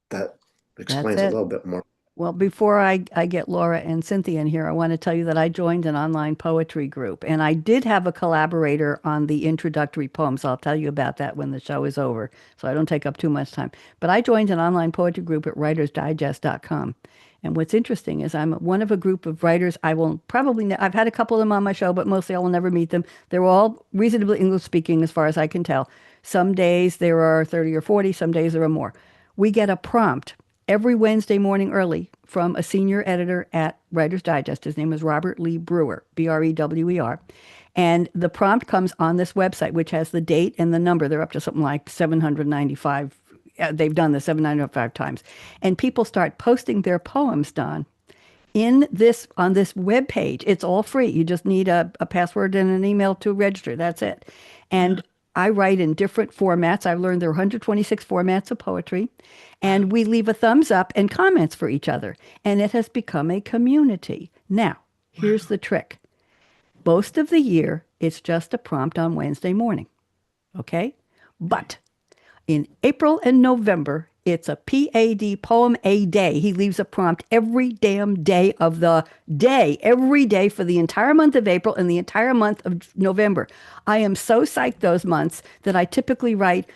[SPEAKER 4] that explains a little bit more.
[SPEAKER 1] Well, before I get Laura and Cynthia in here, I want to tell you that I joined an online poetry group, and I did have a collaborator on the introductory poems. I'll tell you about that when the show is over, so I don't take up too much time. But I joined an online poetry group at writersdigest.com. And what's interesting is I'm one of a group of writers. I've had a couple of them on my show, but mostly I will never meet them. They're all reasonably English speaking as far as I can tell. Some days there are 30 or 40, some days there are more. We get a prompt every Wednesday morning early from a senior editor at Writer's Digest. His name is Robert Lee Brewer, Brewer. And the prompt comes on this website, which has the date and the number. They're up to something like 795. They've done this 795 times. And people start posting their poems, Don, on this web page. It's all free. You just need a password and an email to register. That's it. And I write in different formats. I've learned there are 126 formats of poetry, and we leave a thumbs up and comments for each other. And it has become a community. Now, here's the trick. Most of the year, it's just a prompt on Wednesday morning. Okay? But in April and November, it's a PAD, poem a day. He leaves a prompt every damn day of the day, every day for the entire month of April and the entire month of November. I am so psyched those months that I typically write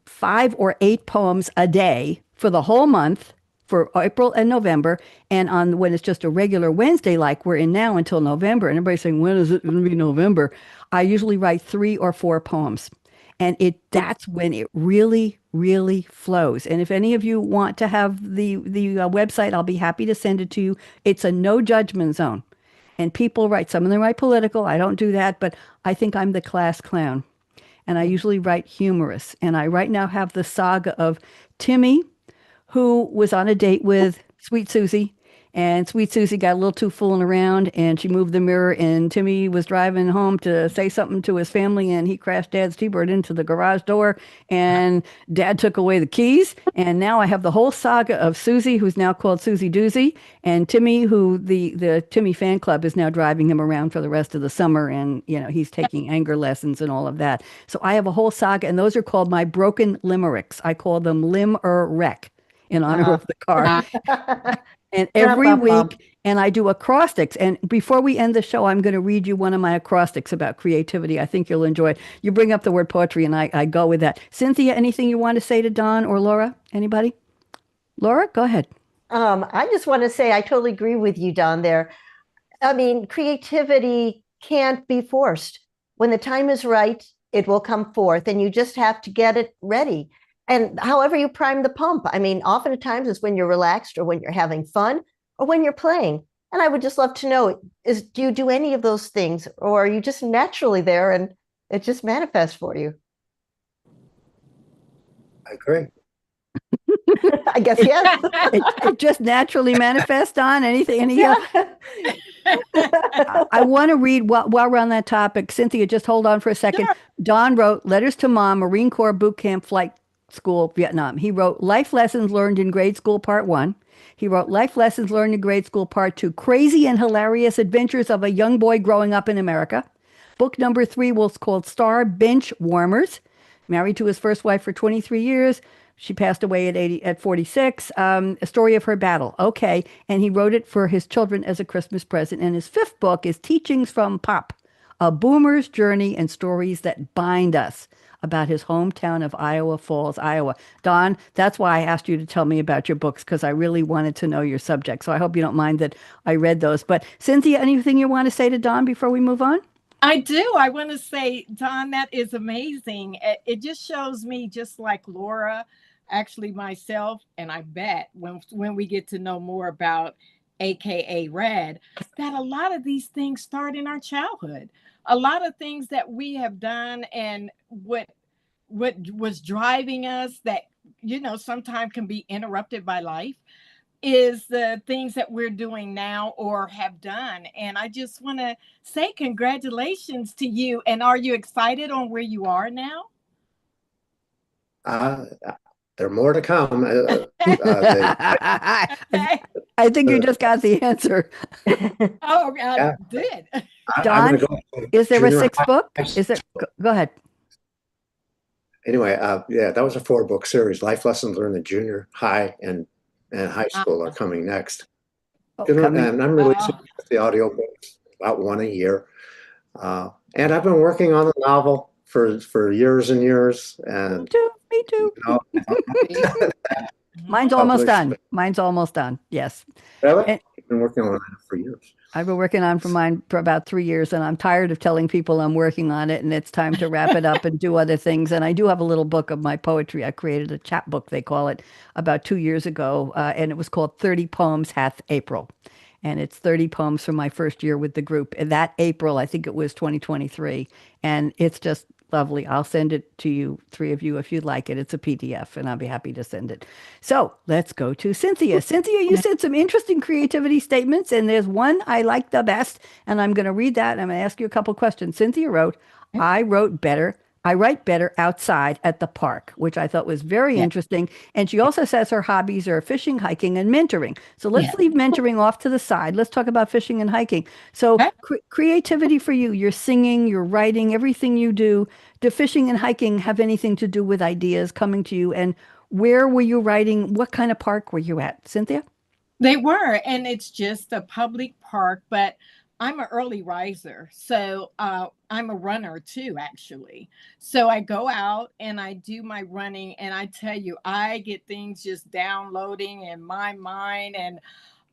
[SPEAKER 1] 5 or 8 poems a day for the whole month for April and November. And when it's just a regular Wednesday like we're in now until November, and everybody's saying, when is it going to be November? I usually write 3 or 4 poems. And that's when it really, really flows. And if any of you want to have the website, I'll be happy to send it to you. It's a no judgment zone. And people write, some of them write political. I don't do that, but I think I'm the class clown. And I usually write humorous. And I right now have the saga of Timmy, who was on a date with Sweet Susie. And Sweet Susie got a little too fooling around, and she moved the mirror, and Timmy was driving home to say something to his family, and he crashed Dad's T-Bird into the garage door, and Dad took away the keys. And now I have the whole saga of Susie, who's now called Susie Doozy, and Timmy, who the Timmy fan club is now driving him around for the rest of the summer, and he's taking anger lessons and all of that. So I have a whole saga, and those are called my broken limericks. I call them lim-er-wreck in honor of the car. And every week, and I do acrostics. And before we end the show, I'm going to read you one of my acrostics about creativity. I think you'll enjoy it. You bring up the word poetry, and I go with that. Cynthia, anything you want to say to Don or Laura? Anybody? Laura, go ahead.
[SPEAKER 3] I just want to say I totally agree with you, Don, there. I mean, creativity can't be forced. When the time is right, it will come forth, and you just have to get it ready. And however you prime the pump, I mean, oftentimes it's when you're relaxed or when you're having fun or when you're playing. And I would just love to know, do you do any of those things, or are you just naturally there and it just manifests for you?
[SPEAKER 4] I agree.
[SPEAKER 3] I guess, yes.
[SPEAKER 1] It just naturally manifests on anything. I want to read while we're on that topic. Cynthia, just hold on for a second. Sure. Don wrote Letters to Mom, Marine Corps Boot Camp Flight School, Vietnam. He wrote Life Lessons Learned in Grade School Part 1. He wrote Life Lessons Learned in Grade School Part 2, Crazy and Hilarious Adventures of a Young Boy Growing Up in America. Book number 3 was called Star Bench Warmers. Married to his first wife for 23 years. She passed away at 46. A story of her battle. Okay. And he wrote it for his children as a Christmas present. And his 5th book is Teachings from Pop, A Boomer's Journey and Stories That Bind Us, about his hometown of Iowa Falls, Iowa. Don, that's why I asked you to tell me about your books, because I really wanted to know your subject. So I hope you don't mind that I read those. But Cynthia, anything you want to say to Don before we move on?
[SPEAKER 5] I do. I want to say, Don, that is amazing. It just shows me, just like Laura, actually myself, and I bet when we get to know more about akaRed, that a lot of these things start in our childhood. A lot of things that we have done and what was driving us that, sometimes can be interrupted by life, is the things that we're doing now or have done. And I just want to say congratulations to you. And are you excited on where you are now?
[SPEAKER 4] There are more to come.
[SPEAKER 1] I think you just got the answer.
[SPEAKER 5] Oh, I did.
[SPEAKER 1] Don, is there a sixth book? Is there? Go ahead.
[SPEAKER 4] Anyway, that was a 4-book series. Life lessons learned in junior high and high school are coming next. And I'm releasing the audio books, about one a year. And I've been working on a novel for years and years. And
[SPEAKER 1] me too. Mine's almost done. Mine's almost done. Yes.
[SPEAKER 4] Really? I've been working on it for years.
[SPEAKER 1] I've been working on mine for about 3 years, and I'm tired of telling people I'm working on it, and it's time to wrap it up and do other things. And I do have a little book of my poetry. I created a chapbook, they call it, about 2 years ago, and it was called 30 Poems Hath April. And it's 30 poems from my first year with the group. And that April, I think it was 2023. And it's just lovely. I'll send it to you, 3 of you, if you'd like it. It's a PDF, and I'll be happy to send it. So let's go to Cynthia. Cynthia, you said some interesting creativity statements, and there's one I like the best, and I'm going to read that, and I'm going to ask you a couple questions. Cynthia wrote, I write better outside at the park, which I thought was very interesting. And she also says her hobbies are fishing, hiking, and mentoring. So let's leave mentoring off to the side. Let's talk about fishing and hiking. So creativity for you, you're singing, you're writing, everything you do. Do fishing and hiking have anything to do with ideas coming to you? And where were you writing? What kind of park were you at, Cynthia?
[SPEAKER 5] They were, and it's just a public park, but I'm an early riser, so I'm a runner too, actually. So I go out and I do my running, and I tell you, I get things just downloading in my mind, and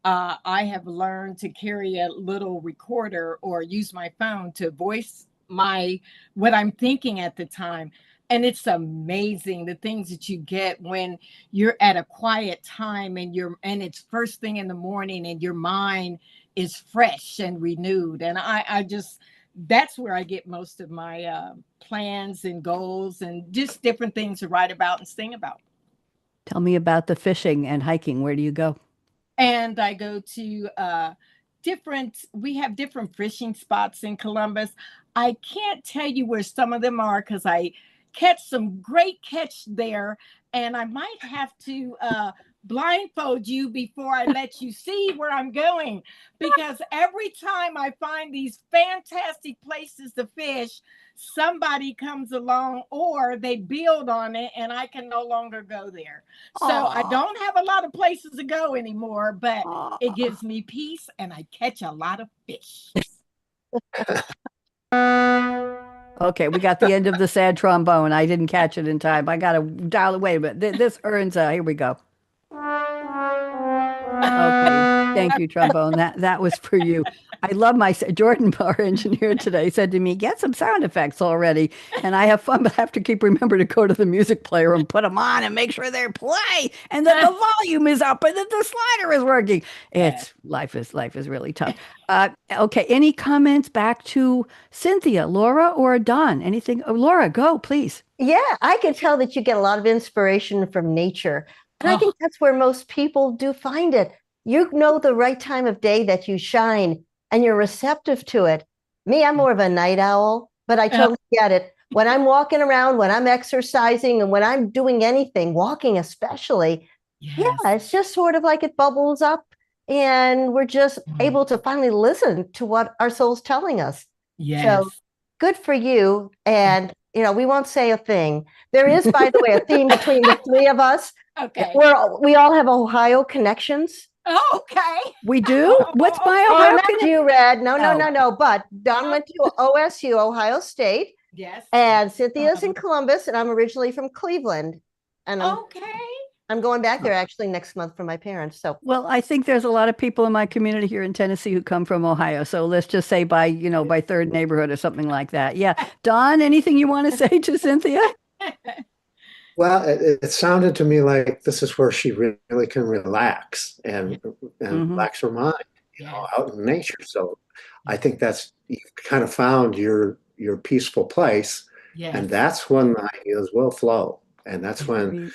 [SPEAKER 5] I have learned to carry a little recorder or use my phone to voice what I'm thinking at the time. And it's amazing the things that you get when you're at a quiet time and it's first thing in the morning and your mind is fresh and renewed. And I just, that's where I get most of my plans and goals and just different things to write about and sing about.
[SPEAKER 1] Tell me about the fishing and hiking. Where do you go?
[SPEAKER 5] And I go to we have different fishing spots in Columbus. I can't tell you where some of them are because I catch some great catch there, and I might have to blindfold you before I let you see where I'm going, because every time I find these fantastic places to fish, somebody comes along or they build on it and I can no longer go there. So I don't have a lot of places to go anymore, but it gives me peace and I catch a lot of fish.
[SPEAKER 1] Okay, we got the end of the sad trombone. I didn't catch it in time. I got to dial it. Wait a minute. This earns here we go. Okay, thank you, trombone. That was for you. I love Jordan, our engineer today, said to me, get some sound effects already. And I have fun, but I have to remember to go to the music player and put them on and make sure they're play and that the volume is up and that the slider is working. Life is really tough. Okay, any comments back to Cynthia, Laura, or Don? Anything? Oh, Laura, go, please.
[SPEAKER 3] Yeah, I can tell that you get a lot of inspiration from nature. And I think that's where most people do find it. You know the right time of day that you shine and you're receptive to it. Me, I'm more of a night owl, but I totally get it. When I'm walking around, when I'm exercising, and when I'm doing anything, walking especially, it's just sort of like it bubbles up and we're just able to finally listen to what our soul's telling us.
[SPEAKER 5] Yes.
[SPEAKER 3] So good for you. And, we won't say a thing. There is, by the way, a theme between the 3 of us.
[SPEAKER 5] Okay.
[SPEAKER 3] We all have Ohio connections.
[SPEAKER 5] Oh, okay.
[SPEAKER 1] We do? What's my
[SPEAKER 3] Oh,
[SPEAKER 1] Ohio
[SPEAKER 3] not you, Red. No, no,
[SPEAKER 1] Oh.
[SPEAKER 3] no, no. But Don went to OSU, Ohio State,
[SPEAKER 5] Yes.
[SPEAKER 3] and Cynthia's in Columbus, and I'm originally from Cleveland. And
[SPEAKER 5] Okay.
[SPEAKER 3] I'm going back there actually next month for my parents. So
[SPEAKER 1] Well, I think there's a lot of people in my community here in Tennessee who come from Ohio. So let's just say by third neighborhood or something like that. Yeah. Don, anything you want to say to Cynthia?
[SPEAKER 4] Well, it sounded to me like this is where she really can relax and
[SPEAKER 1] Mhm.
[SPEAKER 4] relax her mind,
[SPEAKER 5] Yes.
[SPEAKER 4] out in nature. So I think that's you've kind of found your peaceful place, and
[SPEAKER 5] Yes.
[SPEAKER 4] that's when the ideas will flow, and that's when
[SPEAKER 1] Very-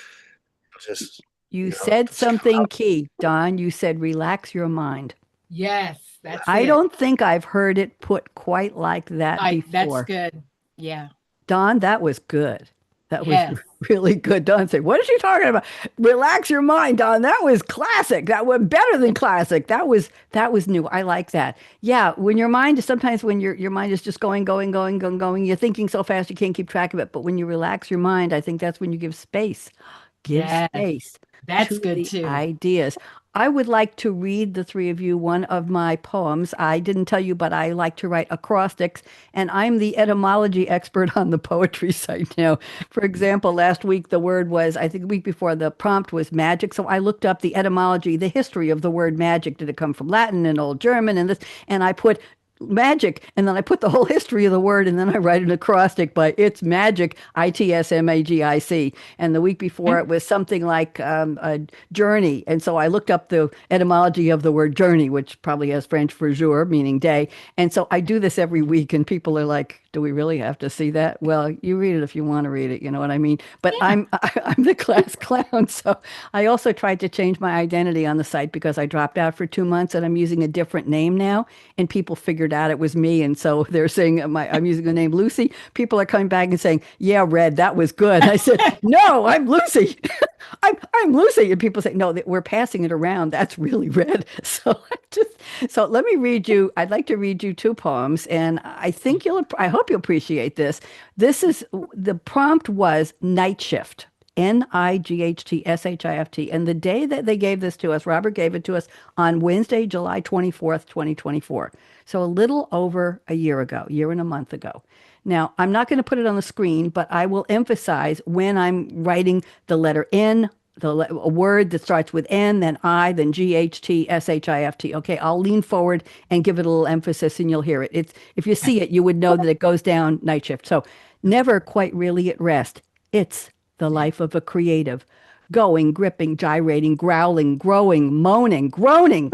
[SPEAKER 4] just
[SPEAKER 1] You
[SPEAKER 4] just
[SPEAKER 1] said
[SPEAKER 4] come
[SPEAKER 1] something
[SPEAKER 4] out.
[SPEAKER 1] key, Don. You said relax your mind.
[SPEAKER 5] Yes. That's
[SPEAKER 1] I
[SPEAKER 5] it.
[SPEAKER 1] don't think I've heard it put quite like that
[SPEAKER 5] Right. That's
[SPEAKER 1] before.
[SPEAKER 5] good. Yeah.
[SPEAKER 1] Don, that was good. That was
[SPEAKER 5] Yes.
[SPEAKER 1] really good. Don said, "What is she talking about? Relax your mind, Don. That was classic. That was better than classic. That was new. I like that. Yeah, when your mind is sometimes when your mind is just going, you're thinking so fast you can't keep track of it. But when you relax your mind, I think that's when you give space. Give
[SPEAKER 5] Yes.
[SPEAKER 1] space
[SPEAKER 5] That's
[SPEAKER 1] to
[SPEAKER 5] good
[SPEAKER 1] the
[SPEAKER 5] too.
[SPEAKER 1] ideas. I would like to read the three of you one of my poems. I didn't tell you, but I like to write acrostics, and I'm the etymology expert on the poetry site now. For example, last week the word was, I think the week before, the prompt was magic. So I looked up the etymology, the history of the word magic. Did it come from Latin and Old German and this? And I put magic, and then I put the whole history of the word, and then I write an acrostic by it's magic, ITSMAGIC. And the week before it was something like a journey, and so I looked up the etymology of the word journey, which probably has French for jour, meaning day. And so I do this every week, and people are like, "Do we really have to see that?" Well, you read it if you want to read it, you know what I mean? But
[SPEAKER 5] Yeah.
[SPEAKER 1] I'm the class clown, so I also tried to change my identity on the site because I dropped out for 2 months, and I'm using a different name now, and people figured out it was me, and so they're saying I'm using the name Lucy. People are coming back and saying, "Yeah, Red, that was good." I said, "No, I'm Lucy." I'm Lucy, and people say, "No, that we're passing it around. That's really Red." So let me read you. I'd like to read you two poems, and I hope you'll appreciate this. The prompt was night shift. NIGHTSHIFT. And the day that they gave this to us, Robert gave it to us on Wednesday, July 24th, 2024. So a little over a year and a month ago. Now, I'm not going to put it on the screen, but I will emphasize when I'm writing the letter N, a word that starts with N, then I, then GHTSHIFT. Okay, I'll lean forward and give it a little emphasis and you'll hear it. If you see it, you would know that it goes down night shift. So never quite really at rest. It's the life of a creative. Going, gripping, gyrating, growling, growing, moaning, groaning.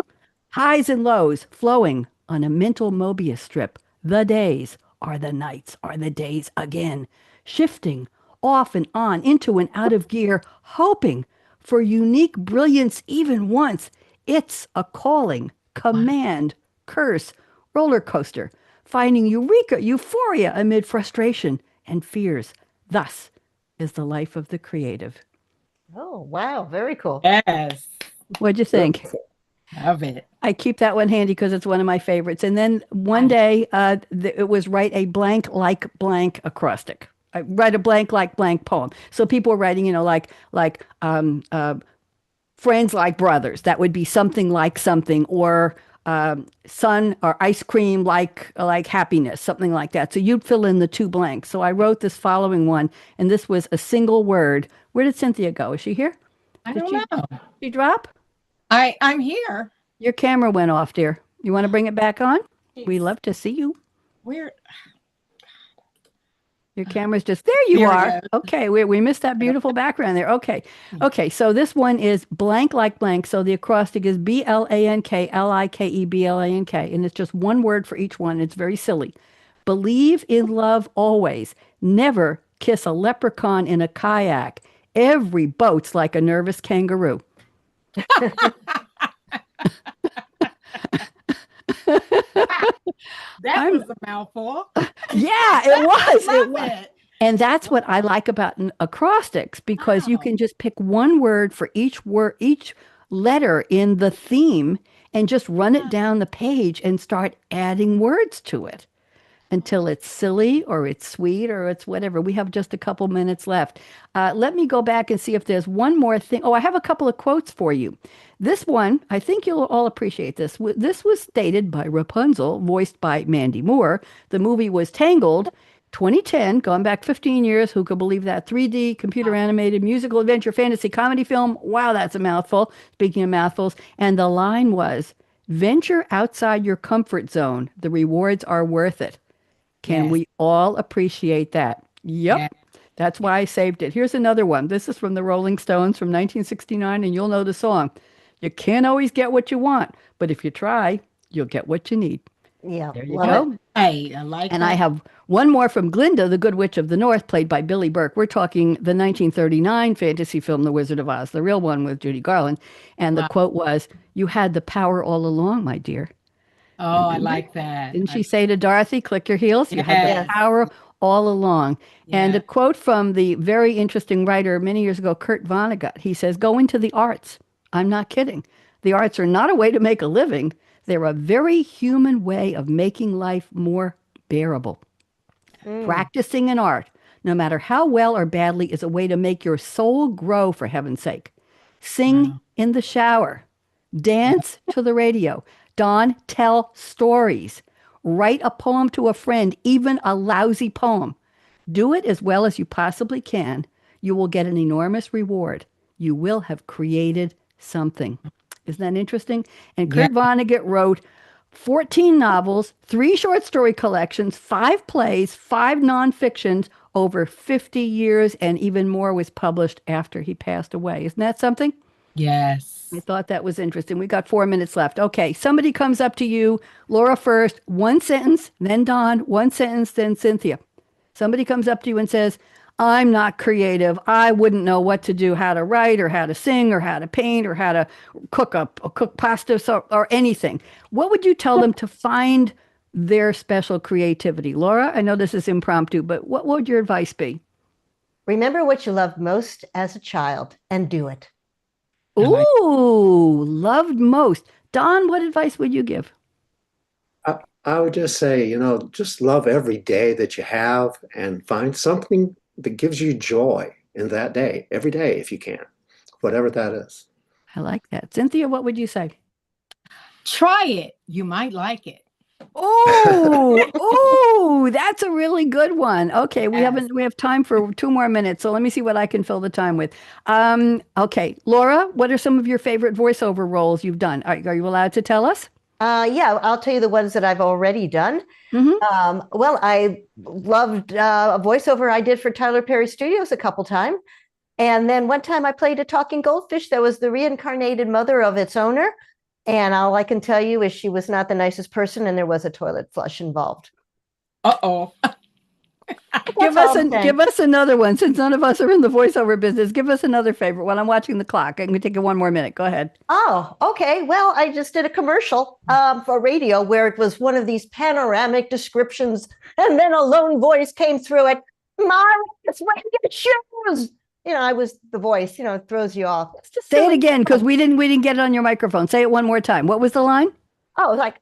[SPEAKER 1] Highs and lows flowing on a mental Mobius strip. The days are the nights are the days again. Shifting off and on into and out of gear, hoping for unique brilliance even once. It's a calling, command, curse, roller coaster, finding eureka, euphoria amid frustration and fears. Thus is the life of the creative.
[SPEAKER 3] oh wow, very cool.
[SPEAKER 5] Yes.
[SPEAKER 1] What'd you think?
[SPEAKER 5] Love it.
[SPEAKER 1] I keep that one handy because it's one of my favorites. And then one day, it was write a blank like blank acrostic. I write a blank like blank poem. So people were writing, friends like brothers. That would be something like something, or sun or ice cream like happiness, something like that. So you'd fill in the two blanks. So I wrote this following one, and this was a single word. Where did Cynthia go? Is she here?
[SPEAKER 5] I
[SPEAKER 1] Did
[SPEAKER 5] don't know.
[SPEAKER 1] she drop?
[SPEAKER 5] I'm here.
[SPEAKER 1] Your camera went off, dear. You want to bring it back on? We love to see you.
[SPEAKER 5] Where?
[SPEAKER 1] Your camera's just there. You
[SPEAKER 5] There we
[SPEAKER 1] are.
[SPEAKER 5] go.
[SPEAKER 1] Okay, we missed that beautiful background there. Okay. Okay, so this one is blank like blank. So the acrostic is BLANKLIKEBLANK, and it's just one word for each one. It's very silly. Believe in love always. Never kiss a leprechaun in a kayak. Every boat's like a nervous kangaroo.
[SPEAKER 5] That was a mouthful.
[SPEAKER 1] Yeah, it was.
[SPEAKER 5] Love
[SPEAKER 1] It was.
[SPEAKER 5] it.
[SPEAKER 1] And that's what I like about acrostics, because you
[SPEAKER 5] Wow.
[SPEAKER 1] can just pick one word for each letter in the theme and just run it down the page and start adding words to it. until it's silly or it's sweet or it's whatever. We have just a couple minutes left. Let me go back and see if there's one more thing. Oh, I have a couple of quotes for you. This one, I think you'll all appreciate this. This was stated by Rapunzel, voiced by Mandy Moore. The movie was Tangled, 2010, gone back 15 years. Who could believe that? 3D, computer animated, musical adventure, fantasy, comedy film. Wow, that's a mouthful. Speaking of mouthfuls. And the line was, venture outside your comfort zone. The rewards are worth it. Can
[SPEAKER 5] Yes.
[SPEAKER 1] we all appreciate that? Yep.
[SPEAKER 5] Yeah.
[SPEAKER 1] That's why I saved it. Here's another one. This is from the Rolling Stones from 1969, and you'll know the song. You can't always get what you want, but if you try, you'll get what you need.
[SPEAKER 3] Yeah.
[SPEAKER 1] There you
[SPEAKER 3] love
[SPEAKER 1] go.
[SPEAKER 3] it.
[SPEAKER 5] Hey, I like
[SPEAKER 1] And
[SPEAKER 5] that.
[SPEAKER 1] I have one more from Glinda, the Good Witch of the North, played by Billy Burke. We're talking the 1939 fantasy film, The Wizard of Oz, the real one with Judy Garland. And the
[SPEAKER 5] Wow.
[SPEAKER 1] quote was, "You had the power all along, my dear."
[SPEAKER 5] Oh, I like that.
[SPEAKER 1] Didn't she say to Dorothy, click your heels? You had the
[SPEAKER 5] Yes.
[SPEAKER 1] power all along. And a
[SPEAKER 5] Yeah.
[SPEAKER 1] quote from the very interesting writer many years ago, Kurt Vonnegut. He says, go into the arts. I'm not kidding. The arts are not a way to make a living. They're a very human way of making life more bearable. Practicing an art, no matter how well or badly, is a way to make your soul grow, for heaven's sake. Sing in the shower. Dance to the radio. Dawn, tell stories. Write a poem to a friend, even a lousy poem. Do it as well as you possibly can. You will get an enormous reward. You will have created something. Isn't that interesting? And Kurt Vonnegut wrote 14 novels, 3 short story collections, 5 plays, 5 nonfictions, over 50 years, and even more was published after he passed away. Isn't that something?
[SPEAKER 5] Yes.
[SPEAKER 1] I thought that was interesting. We got 4 minutes left. Okay, somebody comes up to you, Laura first, one sentence, then Don, one sentence, then Cynthia. Somebody comes up to you and says, I'm not creative. I wouldn't know what to do, how to write or how to sing or how to paint or how to cook pasta or anything. What would you tell them to find their special creativity? Laura, I know this is impromptu, but what would your advice be?
[SPEAKER 3] Remember what you loved most as a child and do it.
[SPEAKER 1] Ooh, loved most. Don, what advice would you give?
[SPEAKER 4] I would just say, just love every day that you have and find something that gives you joy in that day, every day if you can, whatever that is.
[SPEAKER 1] I like that. Cynthia, what would you say?
[SPEAKER 5] Try it. You might like it.
[SPEAKER 1] Oh, that's a really good one. Okay, we
[SPEAKER 5] Yes.
[SPEAKER 1] have time for 2 more minutes, so let me see what I can fill the time with. Okay, Laura, what are some of your favorite voiceover roles you've done? Are you allowed to tell us?
[SPEAKER 3] Yeah, I'll tell you the ones that I've already done. Well, I loved a voiceover I did for Tyler Perry Studios a couple times. And then one time I played a talking goldfish that was the reincarnated mother of its owner. And all I can tell you is she was not the nicest person and there was a toilet flush involved.
[SPEAKER 5] Uh-oh.
[SPEAKER 1] Give
[SPEAKER 3] all I'm saying.
[SPEAKER 1] us another one. Since none of us are in the voiceover business, give us another favorite while I'm watching the clock. I'm going to take 1 more minute. Go ahead.
[SPEAKER 3] Oh, okay. Well, I just did a commercial for radio where it was one of these panoramic descriptions, and then a lone voice came through it. It's wearing your shoes. I was the voice. It throws you off. It's just
[SPEAKER 1] Say it
[SPEAKER 3] silly
[SPEAKER 1] again, because
[SPEAKER 3] stuff.
[SPEAKER 1] we didn't get it on your microphone. Say it one more time. What was the line?
[SPEAKER 3] Oh, like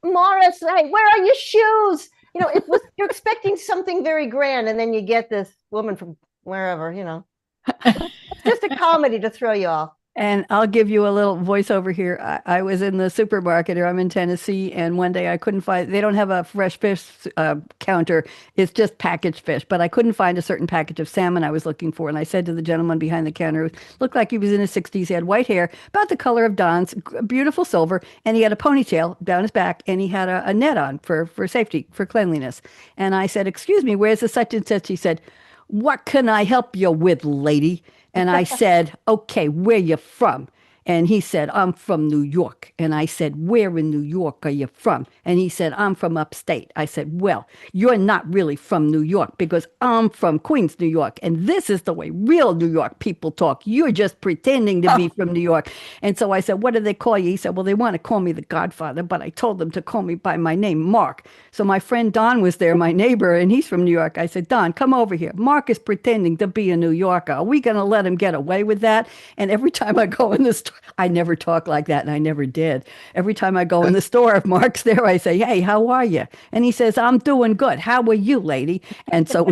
[SPEAKER 3] Morris, hey, where are your shoes? It was you're expecting something very grand, and then you get this woman from wherever. It's just a comedy to throw you off.
[SPEAKER 1] And I'll give you a little voiceover here. I was in the supermarket, or I'm in Tennessee, and one day I couldn't find, they don't have a fresh fish counter. It's just packaged fish, but I couldn't find a certain package of salmon I was looking for. And I said to the gentleman behind the counter, who looked like he was in his 60s, he had white hair, about the color of Don's, beautiful silver, and he had a ponytail down his back, and he had a net on for safety, for cleanliness. And I said, excuse me, where's the such and such? He said, what can I help you with, lady? And I said, okay, where you from? And he said, I'm from New York. And I said, where in New York are you from? And he said, I'm from upstate. I said, well, you're not really from New York because I'm from Queens, New York. And this is the way real New York people talk. You're just pretending to be from New York. And so I said, what do they call you? He said, well, they want to call me the Godfather, but I told them to call me by my name, Mark. So my friend Don was there, my neighbor, and he's from New York. I said, Don, come over here. Mark is pretending to be a New Yorker. Are we going to let him get away with that? And every time I go in the store, I never talk like that, and I never did. Every time I go in the store, if Mark's there, I say, "Hey, how are you?" And he says, "I'm doing good. How are you, lady?" And so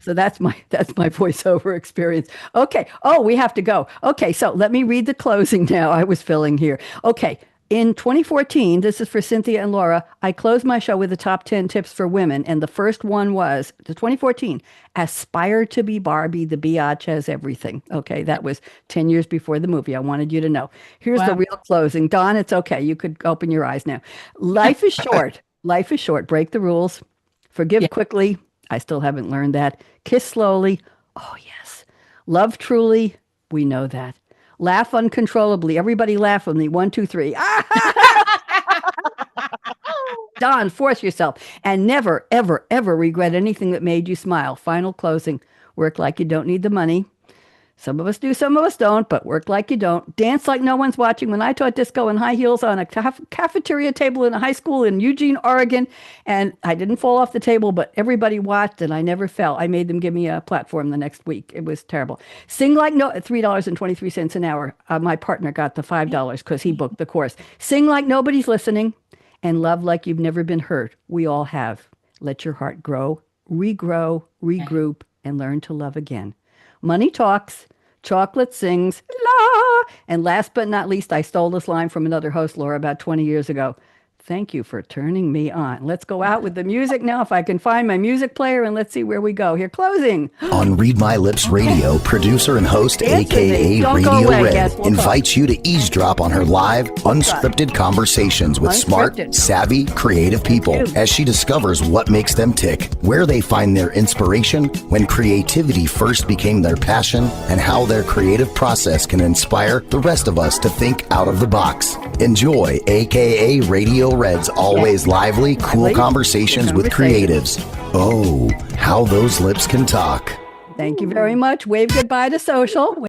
[SPEAKER 1] that's my voiceover experience. Okay. Oh, we have to go. Okay, so let me read the closing now. I was filling here. Okay. In 2014, this is for Cynthia and Laura, I closed my show with the top 10 tips for women. And the first one was, the 2014, aspire to be Barbie, the biatch has everything. Okay, that was 10 years before the movie. I wanted you to know. Here's the real closing. Dawn, it's okay. You could open your eyes now. Life is short. Life is short. Break the rules. Forgive quickly. I still haven't learned that. Kiss slowly. Oh, yes. Love truly. We know that. Laugh uncontrollably. Everybody laugh with me. 1, 2, 3. Don, force yourself. And never, ever, ever regret anything that made you smile. Final closing. Work like you don't need the money. Some of us do, some of us don't, but work like you don't. Dance like no one's watching. When I taught disco in high heels on a cafeteria table in a high school in Eugene, Oregon, and I didn't fall off the table, but everybody watched and I never fell. I made them give me a platform the next week. It was terrible. Sing like no, $3.23 an hour. My partner got the $5 because he booked the course. Sing like nobody's listening and love like you've never been hurt. We all have. Let your heart grow, regrow, regroup, and learn to love again. Money talks, chocolate sings, la. And last but not least, I stole this line from another host, Laura, about 20 years ago. Thank you for turning me on. Let's go out with the music now, if I can find my music player, and let's see where we go. Here, closing.
[SPEAKER 2] On Read My Lips Radio, producer and host, a.k.a. RadioRed, invites you to eavesdrop on her live, unscripted conversations with smart, savvy, creative people as she discovers what makes them tick, where they find their inspiration, when creativity first became their passion, and how their creative process can inspire the rest of us to think out of the box. Enjoy a.k.a. RadioRed's always lively, cool conversations with creatives. Oh, how those lips can talk.
[SPEAKER 1] Thank you very much. Wave goodbye to social.